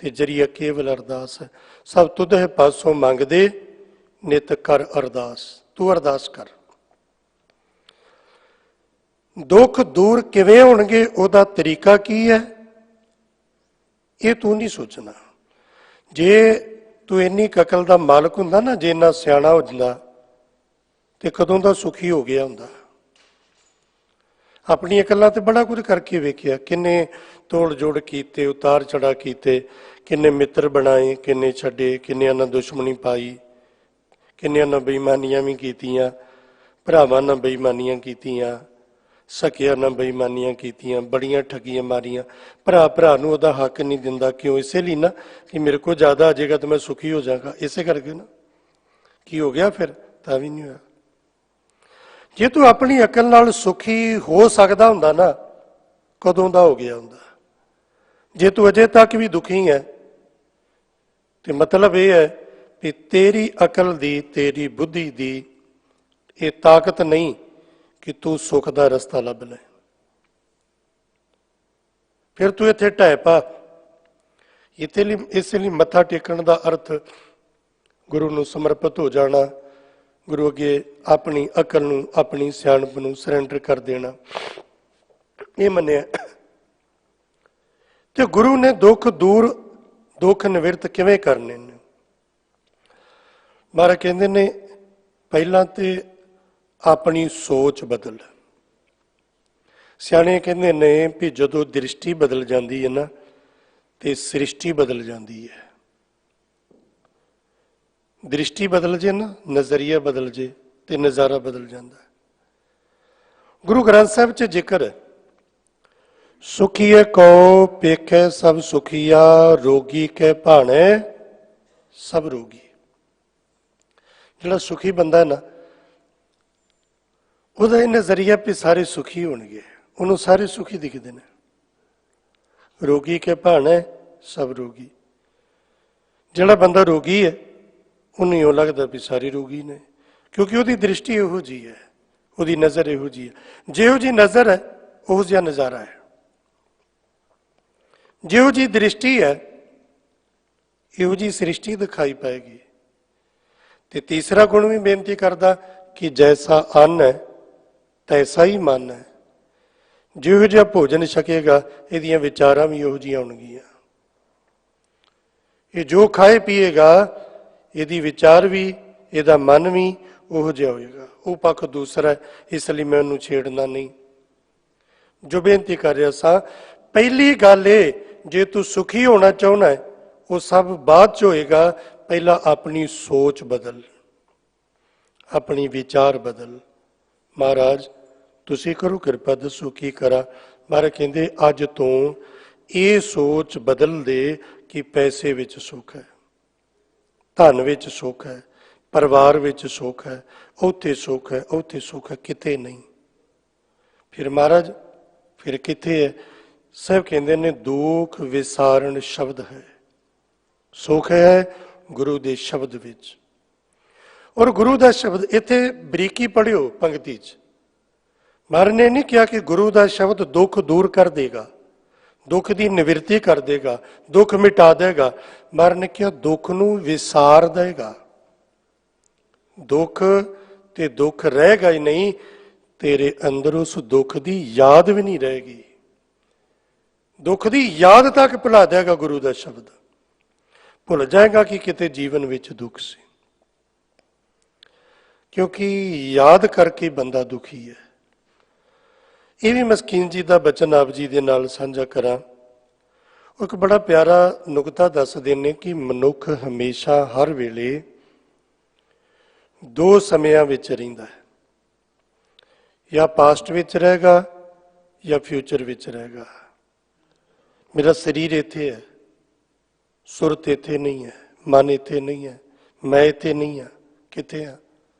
ਤੇ ਜਰੀਆ ਕੇਵਲ ਅਰਦਾਸ ਹੈ। ਸਭ ਤੁਧੇ ਪਾਸੋਂ ਮੰਗਦੇ ਨਿਤ ਕਰ ਅਰਦਾਸ। ਤੂੰ ਅਰਦਾਸ ਕਰ। ਦੁੱਖ ਦੂਰ ਕਿਵੇਂ ਹੋਣਗੇ, ਉਹਦਾ ਤਰੀਕਾ ਕੀ ਹੈ, ਇਹ ਤੂੰ ਨਹੀਂ ਸੋਚਣਾ। ਜੇ ਤੂੰ ਇੰਨੀ ਅਕਲ ਦਾ ਮਾਲਕ ਹੁੰਦਾ ਨਾ, ਜੇ ਇੰਨਾ ਸਿਆਣਾ ਹੋ ਜਾਂਦਾ ਤੇ ਕਦੋਂ ਦਾ ਸੁਖੀ ਹੋ ਗਿਆ ਹੁੰਦਾ। ਆਪਣੀ ਅਕਲਾਂ ਤੇ ਬੜਾ ਕੁਝ ਕਰਕੇ ਵੇਖਿਆ, ਕਿੰਨੇ ਤੋੜ ਜੋੜ ਕੀਤੇ, ਉਤਾਰ ਚੜਾ ਕੀਤੇ, ਕਿੰਨੇ ਮਿੱਤਰ ਬਣਾਏ, ਕਿੰਨੇ ਛੱਡੇ, ਕਿੰਨਿਆਂ ਨਾਲ ਦੁਸ਼ਮਣੀ ਪਾਈ, ਕਿੰਨਿਆਂ ਨਾਲ ਬੇਈਮਾਨੀਆਂ ਵੀ ਕੀਤੀਆਂ, ਭਰਾਵਾਂ ਨਾਲ ਬੇਈਮਾਨੀਆਂ ਕੀਤੀਆਂ, ਸਕਿਆਂ ਨਾਲ ਬੇਈਮਾਨੀਆਂ ਕੀਤੀਆਂ, ਬੜੀਆਂ ਠੱਗੀਆਂ ਮਾਰੀਆਂ। ਭਰਾ ਨੂੰ ਉਹਦਾ ਹੱਕ ਨਹੀਂ ਦਿੰਦਾ। ਕਿਉਂ? ਇਸੇ ਲਈ ਨਾ ਕਿ ਮੇਰੇ ਕੋਲ ਜ਼ਿਆਦਾ ਆ ਜਾਏਗਾ ਤਾਂ ਮੈਂ ਸੁਖੀ ਹੋ ਜਾਵਾਂਗਾ। ਇਸੇ ਕਰਕੇ ਨਾ। ਕੀ ਹੋ ਗਿਆ ਫਿਰ? ਤਾਂ ਵੀ ਨਹੀਂ ਹੋਇਆ। ਜੇ ਤੂੰ ਆਪਣੀ ਅਕਲ ਨਾਲ ਸੁਖੀ ਹੋ ਸਕਦਾ ਹੁੰਦਾ ਨਾ, ਕਦੋਂ ਦਾ ਹੋ ਗਿਆ ਹੁੰਦਾ। ਜੇ ਤੂੰ ਅਜੇ ਤੱਕ ਵੀ ਦੁਖੀ ਹੈ ਤੇ ਮਤਲਬ ਇਹ ਹੈ ਕਿ ਤੇਰੀ ਅਕਲ ਦੀ, ਤੇਰੀ ਬੁੱਧੀ ਦੀ ਇਹ ਤਾਕਤ ਨਹੀਂ ਕਿ ਤੂੰ ਸੁੱਖ ਦਾ ਰਸਤਾ ਲੱਭ ਲੈ। ਫਿਰ ਤੂੰ ਇੱਥੇ ਢਹਿ ਪਾ। ਇਸ ਲਈ ਮੱਥਾ ਟੇਕਣ ਦਾ ਅਰਥ ਗੁਰੂ ਨੂੰ ਸਮਰਪਿਤ ਹੋ ਜਾਣਾ, ਗੁਰੂ ਅੱਗੇ ਆਪਣੀ ਅਕਲ ਨੂੰ, ਆਪਣੀ ਸਿਆਣਪ ਨੂੰ ਸਰੈਂਡਰ ਕਰ ਦੇਣਾ, ਇਹ ਮੰਨਿਆ। ਤੇ ਗੁਰੂ ਨੇ ਦੁੱਖ ਦੂਰ, ਦੁੱਖ ਨਿਵਰਤ ਕਿਵੇਂ ਕਰਨੇ ਨੇ? ਮਹਾਰਾਜ ਕਹਿੰਦੇ ਨੇ ਪਹਿਲਾਂ ਤੇ ਆਪਣੀ ਸੋਚ ਬਦਲ। ਸਿਆਣੇ ਕਹਿੰਦੇ ਨੇ ਵੀ ਜਦੋਂ ਦ੍ਰਿਸ਼ਟੀ ਬਦਲ ਜਾਂਦੀ ਹੈ ਨਾ ਤੇ ਸ੍ਰਿਸ਼ਟੀ ਬਦਲ ਜਾਂਦੀ ਹੈ। ਦ੍ਰਿਸ਼ਟੀ ਬਦਲ ਜੇ ਨਾ, ਨਜ਼ਰੀਆ ਬਦਲ ਜੇ ਤੇ ਨਜ਼ਾਰਾ ਬਦਲ ਜਾਂਦਾ। ਗੁਰੂ ਗ੍ਰੰਥ ਸਾਹਿਬ 'ਚ ਜ਼ਿਕਰ ਹੈ, ਸੁਖੀਏ ਕੋ ਪੇਖੈ ਸਭ ਸੁਖੀਆ, ਰੋਗੀ ਕੇ ਭਾਣੇ ਸਭ ਰੋਗੀ। ਜਿਹੜਾ ਸੁਖੀ ਬੰਦਾ ਹੈ ਨਾ, ਉਹਦਾ ਇਹ ਨਜ਼ਰੀਆ ਵੀ ਸਾਰੇ ਸੁਖੀ ਹੋਣਗੇ, ਉਹਨੂੰ ਸਾਰੇ ਸੁਖੀ ਦਿਖਦੇ ਨੇ। ਰੋਗੀ ਕੇ ਭਾਣੇ ਸਭ ਰੋਗੀ। ਜਿਹੜਾ ਬੰਦਾ ਰੋਗੀ ਹੈ ਉਹਨੂੰ ਇਉਂ ਲੱਗਦਾ ਵੀ ਸਾਰੇ ਰੋਗੀ ਨੇ, ਕਿਉਂਕਿ ਉਹਦੀ ਦ੍ਰਿਸ਼ਟੀ ਇਹੋ ਜਿਹੀ ਹੈ, ਉਹਦੀ ਨਜ਼ਰ ਇਹੋ ਜਿਹੀ ਹੈ। ਜਿਹੋ ਜਿਹੀ ਨਜ਼ਰ ਹੈ ਉਹੋ ਜਿਹਾ ਨਜ਼ਾਰਾ ਹੈ, ਜਿਹੋ ਜਿਹੀ ਦ੍ਰਿਸ਼ਟੀ ਹੈ ਇਹੋ ਜਿਹੀ ਸ੍ਰਿਸ਼ਟੀ ਦਿਖਾਈ ਪਾਏਗੀ। ਤੇ ਤੀਸਰਾ ਗੁਣ ਵੀ ਬੇਨਤੀ ਕਰਦਾ ਕਿ ਜੈਸਾ ਅੰਨ ਹੈ ਤੈਸਾ ਹੀ ਮਨ ਹੈ। ਜਿਹੋ ਜਿਹਾ ਭੋਜਨ ਛਕੇਗਾ ਇਹਦੀਆਂ ਵਿਚਾਰਾਂ ਵੀ ਉਹੋ ਜਿਹੀਆਂ ਹੋਣਗੀਆਂ। ਇਹ ਜੋ ਖਾਏ ਪੀਏਗਾ ਇਹਦੀ ਵਿਚਾਰ ਵੀ, ਇਹਦਾ ਮਨ ਵੀ ਉਹੋ ਜਿਹਾ ਹੋਏਗਾ। ਉਹ ਪੱਖ ਦੂਸਰਾ ਹੈ, ਇਸ ਲਈ ਮੈਂ ਉਹਨੂੰ ਛੇੜਨਾ ਨਹੀਂ। ਜੋ ਬੇਨਤੀ ਕਰ ਰਿਹਾ ਸਾਂ, ਪਹਿਲੀ ਗੱਲ ਇਹ, ਜੇ ਤੂੰ ਸੁਖੀ ਹੋਣਾ ਚਾਹੁੰਦਾ ਹੈ ਉਹ ਸਭ ਬਾਅਦ 'ਚ ਹੋਏਗਾ। ਪਹਿਲਾਂ ਆਪਣੀ ਸੋਚ ਬਦਲ, ਆਪਣੀ ਵਿਚਾਰ ਬਦਲ। ਮਹਾਰਾਜ ਤੁਸੀਂ ਕਰੋ ਕਿਰਪਾ, ਦੱਸੋ ਕੀ ਕਰਾਂ? ਮਹਾਰਾਜ ਕਹਿੰਦੇ ਅੱਜ ਤੋਂ ਇਹ ਸੋਚ ਬਦਲ ਦੇ ਕਿ ਪੈਸੇ ਵਿੱਚ ਸੁੱਖ ਹੈ, ਧਨ ਵਿੱਚ ਸੁੱਖ ਹੈ, ਪਰਿਵਾਰ ਵਿੱਚ ਸੁੱਖ ਹੈ, ਉੱਥੇ ਸੁੱਖ ਹੈ, ਉੱਥੇ ਸੁੱਖ ਹੈ, ਕਿਤੇ ਨਹੀਂ। ਫਿਰ ਮਹਾਰਾਜ ਫਿਰ ਕਿੱਥੇ ਹੈ? ਸਭ ਕਹਿੰਦੇ ਨੇ ਦੁੱਖ ਵਿਸਾਰਨ ਸ਼ਬਦ ਹੈ। ਸੁੱਖ ਹੈ ਗੁਰੂ ਦੇ ਸ਼ਬਦ ਵਿੱਚ। ਔਰ ਗੁਰੂ ਦਾ ਸ਼ਬਦ, ਇੱਥੇ ਬਰੀਕੀ ਪੜ੍ਹਿਓ ਪੰਕਤੀ 'ਚ। ਮਹਾਰਾਜ ਨੇ ਨਹੀਂ ਕਿਹਾ ਕਿ ਗੁਰੂ ਦਾ ਸ਼ਬਦ ਦੁੱਖ ਦੂਰ ਕਰ ਦੇਗਾ, ਦੁੱਖ ਦੀ ਨਿਵਰਤੀ ਕਰ ਦੇਗਾ, ਦੁੱਖ ਮਿਟਾ ਦੇਗਾ। ਮਹਾਰਾਜ ਨੇ ਕਿਹਾ ਦੁੱਖ ਨੂੰ ਵਿਸਾਰ ਦੇਗਾ। ਦੁੱਖ ਤੇ ਦੁੱਖ ਰਹੇਗਾ ਹੀ ਨਹੀਂ, ਤੇਰੇ ਅੰਦਰ ਉਸ ਦੁੱਖ ਦੀ ਯਾਦ ਵੀ ਨਹੀਂ ਰਹੇਗੀ। ਦੁੱਖ ਦੀ ਯਾਦ ਤੱਕ ਭੁਲਾ ਦੇਗਾ ਗੁਰੂ ਦਾ ਸ਼ਬਦ। ਭੁੱਲ ਜਾਏਗਾ ਕਿ ਕਿਤੇ ਜੀਵਨ ਵਿੱਚ ਦੁੱਖ ਸੀ, ਕਿਉਂਕਿ ਯਾਦ ਕਰਕੇ ਬੰਦਾ ਦੁਖੀ ਹੈ। ਇਹ ਵੀ ਮਸਕੀਨ ਜੀ ਦਾ ਬਚਨ ਆਪ ਜੀ ਦੇ ਨਾਲ ਸਾਂਝਾ ਕਰਾਂ। ਉਹ ਇੱਕ ਬੜਾ ਪਿਆਰਾ ਨੁਕਤਾ ਦੱਸਦੇ ਨੇ ਕਿ ਮਨੁੱਖ ਹਮੇਸ਼ਾ ਹਰ ਵੇਲੇ ਦੋ ਸਮਿਆਂ ਵਿੱਚ ਰਹਿੰਦਾ ਹੈ, ਜਾਂ ਪਾਸਟ ਵਿੱਚ ਰਹੇਗਾ ਜਾਂ ਫਿਊਚਰ ਵਿੱਚ ਰਹੇਗਾ। ਮੇਰਾ ਸਰੀਰ ਇੱਥੇ ਹੈ, ਸੁਰਤ ਇੱਥੇ ਨਹੀਂ ਹੈ, ਮਨ ਇੱਥੇ ਨਹੀਂ ਹੈ, ਮੈਂ ਇੱਥੇ ਨਹੀਂ ਹਾਂ। ਕਿੱਥੇ ਆ?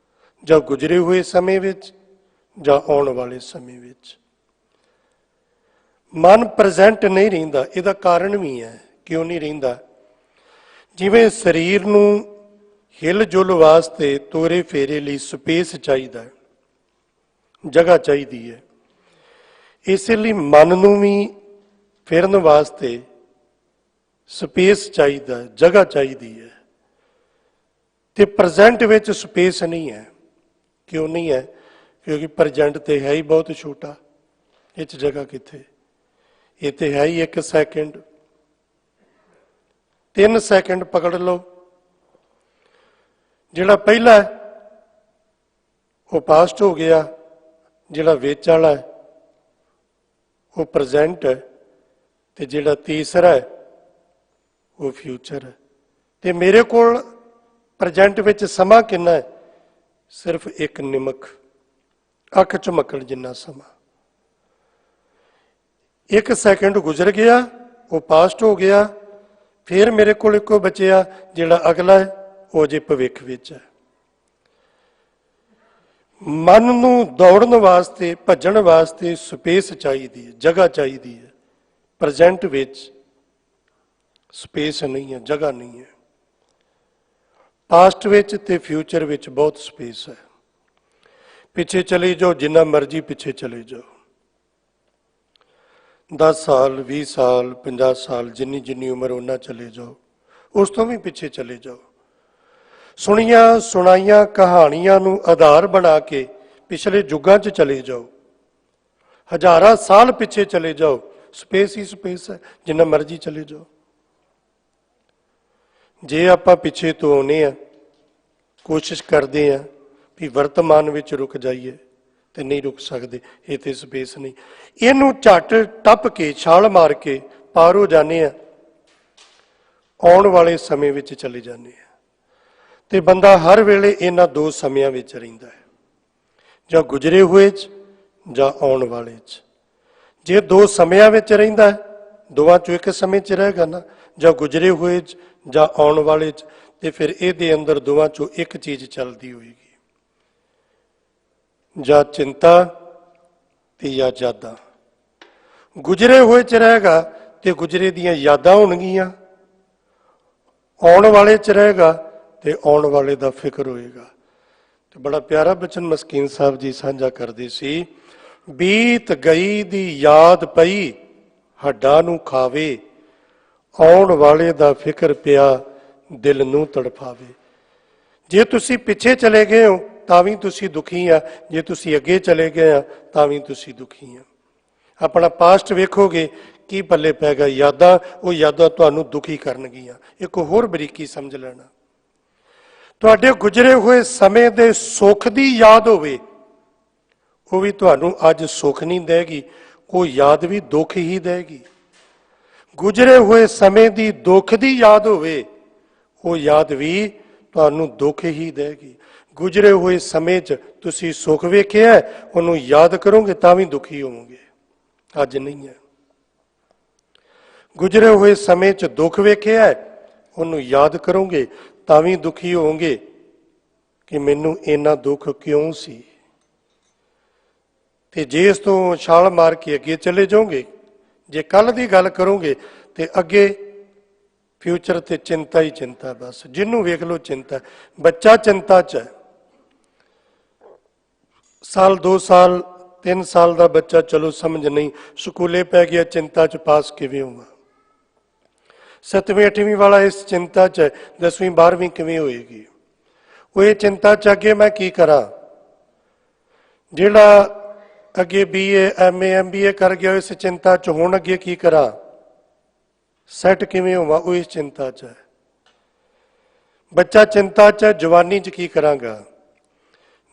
ਜਾਂ ਗੁਜ਼ਰੇ ਹੋਏ ਸਮੇਂ ਵਿੱਚ ਜਾਂ ਆਉਣ ਵਾਲੇ ਸਮੇਂ ਵਿੱਚ। ਮਨ ਪ੍ਰੈਜ਼ੈਂਟ ਨਹੀਂ ਰਹਿੰਦਾ। ਇਹਦਾ ਕਾਰਨ ਵੀ ਹੈ ਕਿਉਂ ਨਹੀਂ ਰਹਿੰਦਾ। ਜਿਵੇਂ ਸਰੀਰ ਨੂੰ ਹਿਲ ਜੁਲ ਵਾਸਤੇ, ਤੋਰੇ ਫੇਰੇ ਲਈ ਸਪੇਸ ਚਾਹੀਦਾ, ਜਗ੍ਹਾ ਚਾਹੀਦੀ ਹੈ, ਇਸੇ ਲਈ ਮਨ ਨੂੰ ਵੀ ਫਿਰਨ ਵਾਸਤੇ ਸਪੇਸ ਚਾਹੀਦਾ, ਜਗ੍ਹਾ ਚਾਹੀਦੀ ਹੈ। ਤੇ ਪ੍ਰੈਜ਼ੈਂਟ ਵਿੱਚ ਸਪੇਸ ਨਹੀਂ ਹੈ। ਕਿਉਂ ਨਹੀਂ ਹੈ? ਕਿਉਂਕਿ ਪ੍ਰੈਜ਼ੈਂਟ ਤੇ ਹੈ ਹੀ ਬਹੁਤ ਛੋਟਾ, ਇਹ 'ਚ ਜਗ੍ਹਾ ਕਿੱਥੇ? ਇਹ ਤੇ ਹੈ ਹੀ 1 ਸੈਕਿੰਡ, 3 ਸੈਕਿੰਡ ਪਕੜ ਲਓ। ਜਿਹੜਾ ਪਹਿਲਾ ਹੈ ਉਹ ਪਾਸਟ ਹੋ ਗਿਆ, ਜਿਹੜਾ ਵਿੱਚ ਵਾਲਾ ਹੈ ਉਹ ਪ੍ਰੈਜ਼ੈਂਟ ਹੈ, ਤੇ ਜਿਹੜਾ ਤੀਸਰਾ ਹੈ ਉਹ ਫਿਊਚਰ ਹੈ। ਤੇ ਮੇਰੇ ਕੋਲ ਪ੍ਰੈਜ਼ੈਂਟ ਵਿੱਚ ਸਮਾਂ ਕਿੰਨਾ ਹੈ? ਸਿਰਫ 1 ਨਿਮਕ, ਅੱਖ ਝਮਕਣ ਜਿੰਨਾ ਸਮਾਂ। 1 ਸੈਕਿੰਡ ਗੁਜ਼ਰ ਗਿਆ, ਉਹ ਪਾਸਟ ਹੋ ਗਿਆ। ਫਿਰ ਮੇਰੇ ਕੋਲ ਇੱਕੋ ਬਚਿਆ, ਜਿਹੜਾ ਅਗਲਾ ਹੈ ਉਹ ਜੇ ਭਵਿੱਖ ਵਿੱਚ ਹੈ। ਮਨ ਨੂੰ ਦੌੜਨ ਵਾਸਤੇ, ਭੱਜਣ ਵਾਸਤੇ ਸਪੇਸ ਚਾਹੀਦੀ ਹੈ, ਜਗ੍ਹਾ ਚਾਹੀਦੀ ਹੈ। ਪ੍ਰੈਜ਼ੈਂਟ ਵਿੱਚ ਸਪੇਸ ਨਹੀਂ ਹੈ, ਜਗ੍ਹਾ ਨਹੀਂ ਹੈ। ਪਾਸਟ ਵਿੱਚ ਤੇ ਫਿਊਚਰ ਵਿੱਚ ਬਹੁਤ ਸਪੇਸ ਹੈ। ਪਿੱਛੇ ਚਲੇ ਜਾਓ, ਜਿੰਨਾ ਮਰਜ਼ੀ ਪਿੱਛੇ ਚਲੇ ਜਾਓ, 10 ਸਾਲ, 20 ਸਾਲ, 50 ਸਾਲ, ਜਿੰਨੀ ਉਮਰ ਉਹਨਾਂ ਚਲੇ ਜਾਓ। ਉਸ ਤੋਂ ਵੀ ਪਿੱਛੇ ਚਲੇ ਜਾਓ। ਸੁਣੀਆਂ ਸੁਣਾਈਆਂ ਕਹਾਣੀਆਂ ਨੂੰ ਆਧਾਰ ਬਣਾ ਕੇ ਪਿਛਲੇ ਯੁੱਗਾਂ 'ਚ ਚਲੇ ਜਾਓ, ਹਜ਼ਾਰਾਂ ਸਾਲ ਪਿੱਛੇ ਚਲੇ ਜਾਓ, ਸਪੇਸ ਹੀ ਸਪੇਸ ਹੈ, ਜਿੰਨਾ ਮਰਜ਼ੀ ਚਲੇ ਜਾਓ। ਜੇ ਆਪਾਂ ਪਿੱਛੇ ਤੋਂ ਆਉਨੇ ਆ, ਕੋਸ਼ਿਸ਼ ਕਰਦੇ ਆ ਵੀ ਵਰਤਮਾਨ ਵਿੱਚ ਰੁਕ ਜਾਈਏ, ਤੇ ਨਹੀਂ ਰੁਕ ਸਕਦੇ। ਇਹ ਤੇ ਸਪੇਸ ਨਹੀਂ। ਇਹਨੂੰ ਝੱਟ ਟੱਪ ਕੇ, ਛਾਲ ਮਾਰ ਕੇ ਪਾਰ ਹੋ ਜਾਂਦੇ ਆ, ਆਉਣ ਵਾਲੇ ਸਮੇਂ ਵਿੱਚ ਚਲੇ ਜਾਂਦੇ ਆ। ਤੇ ਬੰਦਾ ਹਰ ਵੇਲੇ ਇਹਨਾਂ 2 ਸਮਿਆਂ ਵਿੱਚ ਰਹਿੰਦਾ ਹੈ, ਜਾਂ ਗੁਜ਼ਰੇ ਹੋਏ 'ਚ ਜਾਂ ਆਉਣ ਵਾਲੇ 'ਚ। ਜੇ 2 ਸਮਿਆਂ ਵਿੱਚ ਰਹਿੰਦਾ ਹੈ, ਦੋਵਾਂ 'ਚੋਂ ਇੱਕ ਸਮੇਂ 'ਚ ਰਹੇਗਾ ਨਾ, ਜਾਂ ਗੁਜ਼ਰੇ ਹੋਏ 'ਚ ਜਾਂ ਆਉਣ ਵਾਲੇ 'ਚ, ਤੇ ਫਿਰ ਇਹਦੇ ਅੰਦਰ ਦੋਵਾਂ 'ਚੋਂ ਇੱਕ ਚੀਜ਼ ਚੱਲਦੀ ਹੋਏਗੀ, ਜਾਂ ਚਿੰਤਾ ਤੇ ਜਾਂ ਯਾਦਾਂ। ਗੁਜ਼ਰੇ ਹੋਏ 'ਚ ਰਹੇਗਾ ਤੇ ਗੁਜ਼ਰੇ ਦੀਆਂ ਯਾਦਾਂ ਹੋਣਗੀਆਂ, ਆਉਣ ਵਾਲੇ 'ਚ ਰਹੇਗਾ ਤੇ ਆਉਣ ਵਾਲੇ ਦਾ ਫਿਕਰ ਹੋਏਗਾ। ਤੇ ਬੜਾ ਪਿਆਰਾ ਬਚਨ ਮਸਕੀਨ ਸਾਹਿਬ ਜੀ ਸਾਂਝਾ ਕਰਦੇ ਸੀ, ਬੀਤ ਗਈ ਦੀ ਯਾਦ ਪਈ ਹੱਡਾਂ ਨੂੰ ਖਾਵੇ, ਆਉਣ ਵਾਲੇ ਦਾ ਫਿਕਰ ਪਿਆ ਦਿਲ ਨੂੰ ਤੜਫਾਵੇ। ਜੇ ਤੁਸੀਂ ਪਿੱਛੇ ਚਲੇ ਗਏ ਹੋ ਤਾਂ ਵੀ ਤੁਸੀਂ ਦੁਖੀ ਆ, ਜੇ ਤੁਸੀਂ ਅੱਗੇ ਚਲੇ ਗਏ ਆ ਤਾਂ ਵੀ ਤੁਸੀਂ ਦੁਖੀ ਆ। ਆਪਣਾ ਪਾਸਟ ਵੇਖੋਗੇ ਕੀ ਪੱਲੇ ਪੈ ਗਿਆ? ਯਾਦਾਂ, ਉਹ ਯਾਦਾਂ ਤੁਹਾਨੂੰ ਦੁਖੀ ਕਰਨਗੀਆਂ। ਇੱਕ ਹੋਰ ਬਰੀਕੀ ਸਮਝ ਲੈਣਾ, ਤੁਹਾਡੇ ਗੁਜ਼ਰੇ ਹੋਏ ਸਮੇਂ ਦੇ ਸੁੱਖ ਦੀ ਯਾਦ ਹੋਵੇ, ਉਹ ਵੀ ਤੁਹਾਨੂੰ ਅੱਜ ਸੁੱਖ ਨਹੀਂ ਦੇਗੀ, ਉਹ ਯਾਦ ਵੀ ਦੁੱਖ ਹੀ ਦੇਗੀ। ਗੁਜ਼ਰੇ ਹੋਏ ਸਮੇਂ ਦੀ ਦੁੱਖ ਦੀ ਯਾਦ ਹੋਵੇ, ਉਹ ਯਾਦ ਵੀ ਤੁਹਾਨੂੰ ਦੁੱਖ ਹੀ ਦੇਗੀ। ਗੁਜ਼ਰੇ ਹੋਏ ਸਮੇਂ 'ਚ ਤੁਸੀਂ ਸੁੱਖ ਵੇਖਿਆ, ਉਹਨੂੰ ਯਾਦ ਕਰੋਗੇ ਤਾਂ ਵੀ ਦੁਖੀ ਹੋਵੋਗੇ, ਅੱਜ ਨਹੀਂ ਹੈ। ਗੁਜ਼ਰੇ ਹੋਏ ਸਮੇਂ 'ਚ ਦੁੱਖ ਵੇਖਿਆ, ਉਹਨੂੰ ਯਾਦ ਕਰੋਗੇ ਤਾਂ ਵੀ ਦੁਖੀ ਹੋਵੋਗੇ ਕਿ ਮੈਨੂੰ ਇੰਨਾ ਦੁੱਖ ਕਿਉਂ ਸੀ। ਤੇ ਜੇ ਇਸ ਤੋਂ ਛਾਲ ਮਾਰ ਕੇ ਅੱਗੇ ਚਲੇ ਜਾਓਗੇ, ਜੇ ਕੱਲ ਦੀ ਗੱਲ ਕਰੋਗੇ ਤੇ ਅੱਗੇ ਫਿਊਚਰ ਤੇ ਚਿੰਤਾ ਹੀ ਚਿੰਤਾ, ਬਸ ਜਿਹਨੂੰ ਵੇਖ ਲਓ ਚਿੰਤਾ। ਬੱਚਾ ਚਿੰਤਾ 'ਚ ਹੈ, ਸਾਲ 2 ਸਾਲ 3 ਸਾਲ ਦਾ ਬੱਚਾ ਚਲੋ ਸਮਝ ਨਹੀਂ, ਸਕੂਲੇ ਪੈ ਗਿਆ, ਚਿੰਤਾ 'ਚ ਪਾਸ ਕਿਵੇਂ ਹੋਵਾਂ। 7ਵੀਂ 8ਵੀਂ ਵਾਲਾ ਇਸ ਚਿੰਤਾ 'ਚ ਹੈ, 10ਵੀਂ 12ਵੀਂ ਕਿਵੇਂ ਹੋਏਗੀ। ਉਹ ਇਹ ਚਿੰਤਾ 'ਚ ਅੱਗੇ ਮੈਂ ਕੀ ਕਰਾਂ। ਜਿਹੜਾ ਅੱਗੇ BA MA MBA ਕਰ ਗਿਆ ਇਸ ਚਿੰਤਾ 'ਚ, ਹੁਣ ਅੱਗੇ ਕੀ ਕਰਾਂ, ਸੈੱਟ ਕਿਵੇਂ ਹੋਵਾਂ, ਉਹ ਇਸ ਚਿੰਤਾ 'ਚ ਹੈ। ਬੱਚਾ ਚਿੰਤਾ 'ਚ ਹੈ, ਜਵਾਨੀ 'ਚ ਕੀ ਕਰਾਂਗਾ।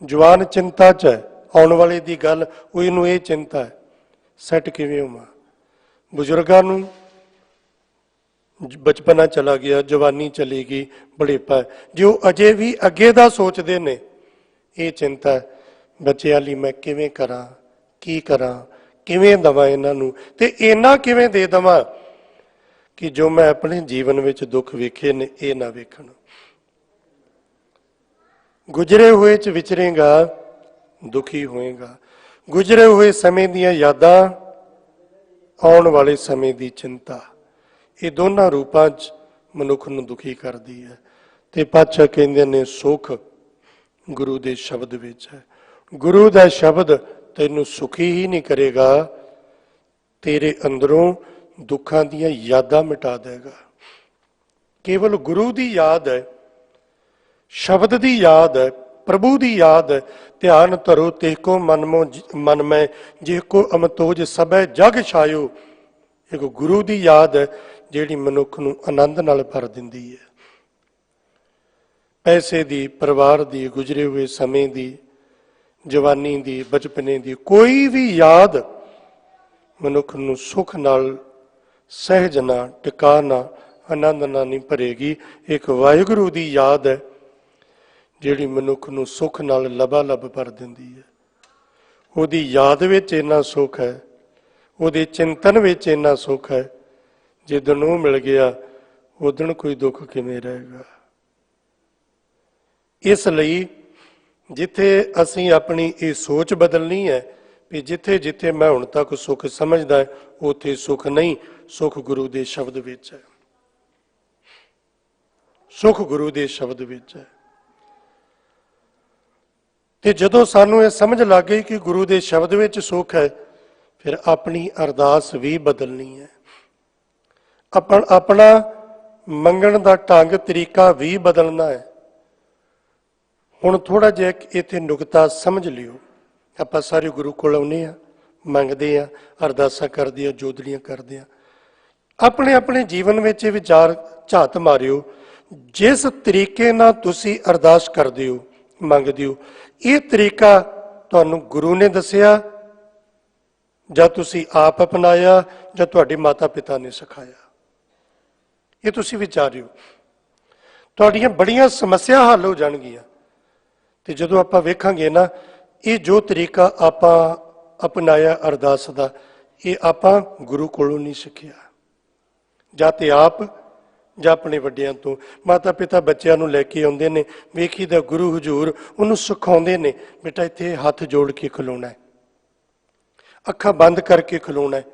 ਜਵਾਨ ਚਿੰਤਾ 'ਚ ਹੈ, ਆਉਣ ਵਾਲੇ ਦੀ ਗੱਲ, ਉਹ ਇਹਨੂੰ ਇਹ ਚਿੰਤਾ ਹੈ, ਸੈੱਟ ਕਿਵੇਂ ਹੋਵਾਂ। ਬਜ਼ੁਰਗਾਂ ਨੂੰ ਬਚਪਨਾ ਚਲਾ ਗਿਆ, ਜਵਾਨੀ ਚਲੀ ਗਈ, ਬੁਢੇਪਾ, ਜੋ ਅਜੇ ਵੀ ਅੱਗੇ ਦਾ ਸੋਚਦੇ ਨੇ, ਇਹ ਚਿੰਤਾ ਹੈ, ਬੱਚਿਆਂ ਲਈ ਮੈਂ ਕਿਵੇਂ ਕਰਾਂ, ਕੀ ਕਰਾਂ, ਕਿਵੇਂ ਦੇਵਾਂ ਇਹਨਾਂ ਨੂੰ, ਤੇ ਇਹਨਾਂ ਕਿਵੇਂ ਦੇ ਦੇਵਾਂ ਕਿ ਜੋ ਮੈਂ ਆਪਣੇ ਜੀਵਨ ਵਿੱਚ ਦੁੱਖ ਵੇਖੇ ਨੇ ਇਹ ਨਾ ਵੇਖਣ। ਗੁਜ਼ਰੇ ਹੋਏ 'ਚ ਵਿਚਰੇਗਾ, ਦੁਖੀ ਹੋਏਗਾ। ਗੁਜ਼ਰੇ ਹੋਏ ਸਮੇਂ ਦੀਆਂ ਯਾਦਾਂ, ਆਉਣ ਵਾਲੇ ਸਮੇਂ ਦੀ ਚਿੰਤਾ, ਇਹ ਦੋਨਾਂ ਰੂਪਾਂ 'ਚ ਮਨੁੱਖ ਨੂੰ ਦੁਖੀ ਕਰਦੀ ਹੈ। ਤੇ ਪਾਤਸ਼ਾਹ ਕਹਿੰਦੇ ਨੇ ਸੁੱਖ ਗੁਰੂ ਦੇ ਸ਼ਬਦ ਵਿੱਚ ਹੈ। ਗੁਰੂ ਦਾ ਸ਼ਬਦ ਤੈਨੂੰ ਸੁਖੀ ਹੀ ਨਹੀਂ ਕਰੇਗਾ, ਤੇਰੇ ਅੰਦਰੋਂ ਦੁੱਖਾਂ ਦੀਆਂ ਯਾਦਾਂ ਮਿਟਾ ਦੇਗਾ। ਕੇਵਲ ਗੁਰੂ ਦੀ ਯਾਦ ਹੈ, ਸ਼ਬਦ ਦੀ ਯਾਦ ਹੈ, ਪ੍ਰਭੂ ਦੀ ਯਾਦ ਹੈ। ਧਿਆਨ ਧਰੋ ਤੇ ਕੋ ਮਨ ਮੈਂ ਜੇ ਕੋ ਅਮਤੋਜ ਸਭੈ ਜਗ ਛਾਇਓ। ਇੱਕ ਗੁਰੂ ਦੀ ਯਾਦ ਹੈ ਜਿਹੜੀ ਮਨੁੱਖ ਨੂੰ ਆਨੰਦ ਨਾਲ ਭਰ ਦਿੰਦੀ ਹੈ। ਪੈਸੇ ਦੀ, ਪਰਿਵਾਰ ਦੀ, ਗੁਜ਼ਰੇ ਹੋਏ ਸਮੇਂ ਦੀ, ਜਵਾਨੀ ਦੀ, ਬਚਪਨੇ ਦੀ ਕੋਈ ਵੀ ਯਾਦ ਮਨੁੱਖ ਨੂੰ ਸੁੱਖ ਨਾਲ, ਸਹਿਜ ਨਾਲ, ਟਿਕਾ ਨਾਲ, ਆਨੰਦ ਨਾਲ ਨਹੀਂ ਭਰੇਗੀ। ਇੱਕ ਵਾਹਿਗੁਰੂ ਦੀ ਯਾਦ ਹੈ ਜਿਹੜੀ ਮਨੁੱਖ ਨੂੰ ਸੁੱਖ ਨਾਲ ਲਬਾਲਬ ਭਰ ਦਿੰਦੀ ਹੈ। ਉਹਦੀ ਯਾਦ ਵਿੱਚ ਇੰਨਾ ਸੁੱਖ ਹੈ, ਉਹਦੇ ਚਿੰਤਨ ਵਿੱਚ ਇੰਨਾ ਸੁੱਖ ਹੈ, ਜਿੱਦਣ ਉਹ ਮਿਲ ਗਿਆ ਉਦਣ ਕੋਈ ਦੁੱਖ ਕਿਵੇਂ ਰਹੇਗਾ। ਇਸ ਲਈ ਜਿੱਥੇ ਅਸੀਂ ਆਪਣੀ ਇਹ ਸੋਚ ਬਦਲਣੀ ਹੈ ਵੀ ਜਿੱਥੇ ਜਿੱਥੇ ਮੈਂ ਹੁਣ ਤੱਕ ਸੁੱਖ ਸਮਝਦਾ ਉੱਥੇ ਸੁੱਖ ਨਹੀਂ, ਸੁੱਖ ਗੁਰੂ ਦੇ ਸ਼ਬਦ ਵਿੱਚ ਹੈ। ਸੁੱਖ ਗੁਰੂ ਦੇ ਸ਼ਬਦ ਵਿੱਚ ਹੈ। ਤੇ ਜਦੋਂ ਸਾਨੂੰ ਇਹ ਸਮਝ ਲੱਗ ਗਈ ਕਿ ਗੁਰੂ ਦੇ ਸ਼ਬਦ ਵਿੱਚ ਸੁੱਖ ਹੈ, ਫਿਰ ਆਪਣੀ ਅਰਦਾਸ ਵੀ ਬਦਲਣੀ ਹੈ। ਆਪਣਾ ਮੰਗਣ ਦਾ ਢੰਗ ਤਰੀਕਾ ਵੀ ਬਦਲਣਾ ਹੈ। ਹੁਣ ਥੋੜਾ ਜਿਹਾ ਇੱਥੇ ਨੁਕਤਾ ਸਮਝ ਲਿਓ। ਆਪਾਂ ਸਾਰੇ ਗੁਰੂ ਕੋਲ ਆਉਂਦੇ ਆ, ਮੰਗਦੇ ਆ, ਅਰਦਾਸਾਂ ਕਰਦੇ ਆ, ਜੋਦੜੀਆਂ ਕਰਦੇ ਆ। ਆਪਣੇ ਆਪਣੇ ਜੀਵਨ ਵਿੱਚ ਵਿਚਾਰ ਝਾਤ ਮਾਰਿਓ। ਜਿਸ ਤਰੀਕੇ ਨਾਲ ਤੁਸੀਂ ਅਰਦਾਸ ਕਰਦੇ ਹੋ, ਮੰਗਦੇ ਹੋ, ਇਹ ਤਰੀਕਾ ਤੁਹਾਨੂੰ ਗੁਰੂ ਨੇ ਦੱਸਿਆ ਜਾਂ ਤੁਸੀਂ ਆਪ ਅਪਣਾਇਆ ਜਾਂ ਤੁਹਾਡੇ ਮਾਤਾ ਪਿਤਾ ਨੇ ਸਿਖਾਇਆ? ਇਹ ਤੁਸੀਂ ਵਿਚਾਰਿਓ। ਤੁਹਾਡੀਆਂ ਬੜੀਆਂ ਸਮੱਸਿਆ ਹੱਲ ਹੋ ਜਾਣਗੀਆਂ। ਤੇ ਜਦੋਂ ਆਪਾਂ ਵੇਖਾਂਗੇ ਨਾ, ਇਹ ਜੋ ਤਰੀਕਾ ਆਪਾਂ ਅਪਣਾਇਆ ਅਰਦਾਸ ਦਾ, ਇਹ ਆਪਾਂ ਗੁਰੂ ਕੋਲੋਂ ਨਹੀਂ ਸਿੱਖਿਆ। ਜਾਂ ਤੇ ਆਪ ਜਾਂ ਆਪਣੇ ਵੱਡਿਆਂ ਤੋਂ। ਮਾਤਾ ਪਿਤਾ ਬੱਚਿਆਂ ਨੂੰ ਲੈ ਕੇ ਆਉਂਦੇ ਨੇ, ਵੇਖੀਦਾ ਗੁਰੂ ਹਜ਼ੂਰ ਉਹਨੂੰ ਸਿਖਾਉਂਦੇ ਨੇ, ਬੇਟਾ ਇੱਥੇ ਹੱਥ ਜੋੜ ਕੇ ਖਲੋਣਾ ਹੈ, ਅੱਖਾਂ ਬੰਦ ਕਰਕੇ ਖਲੋਣਾ ਹੈ।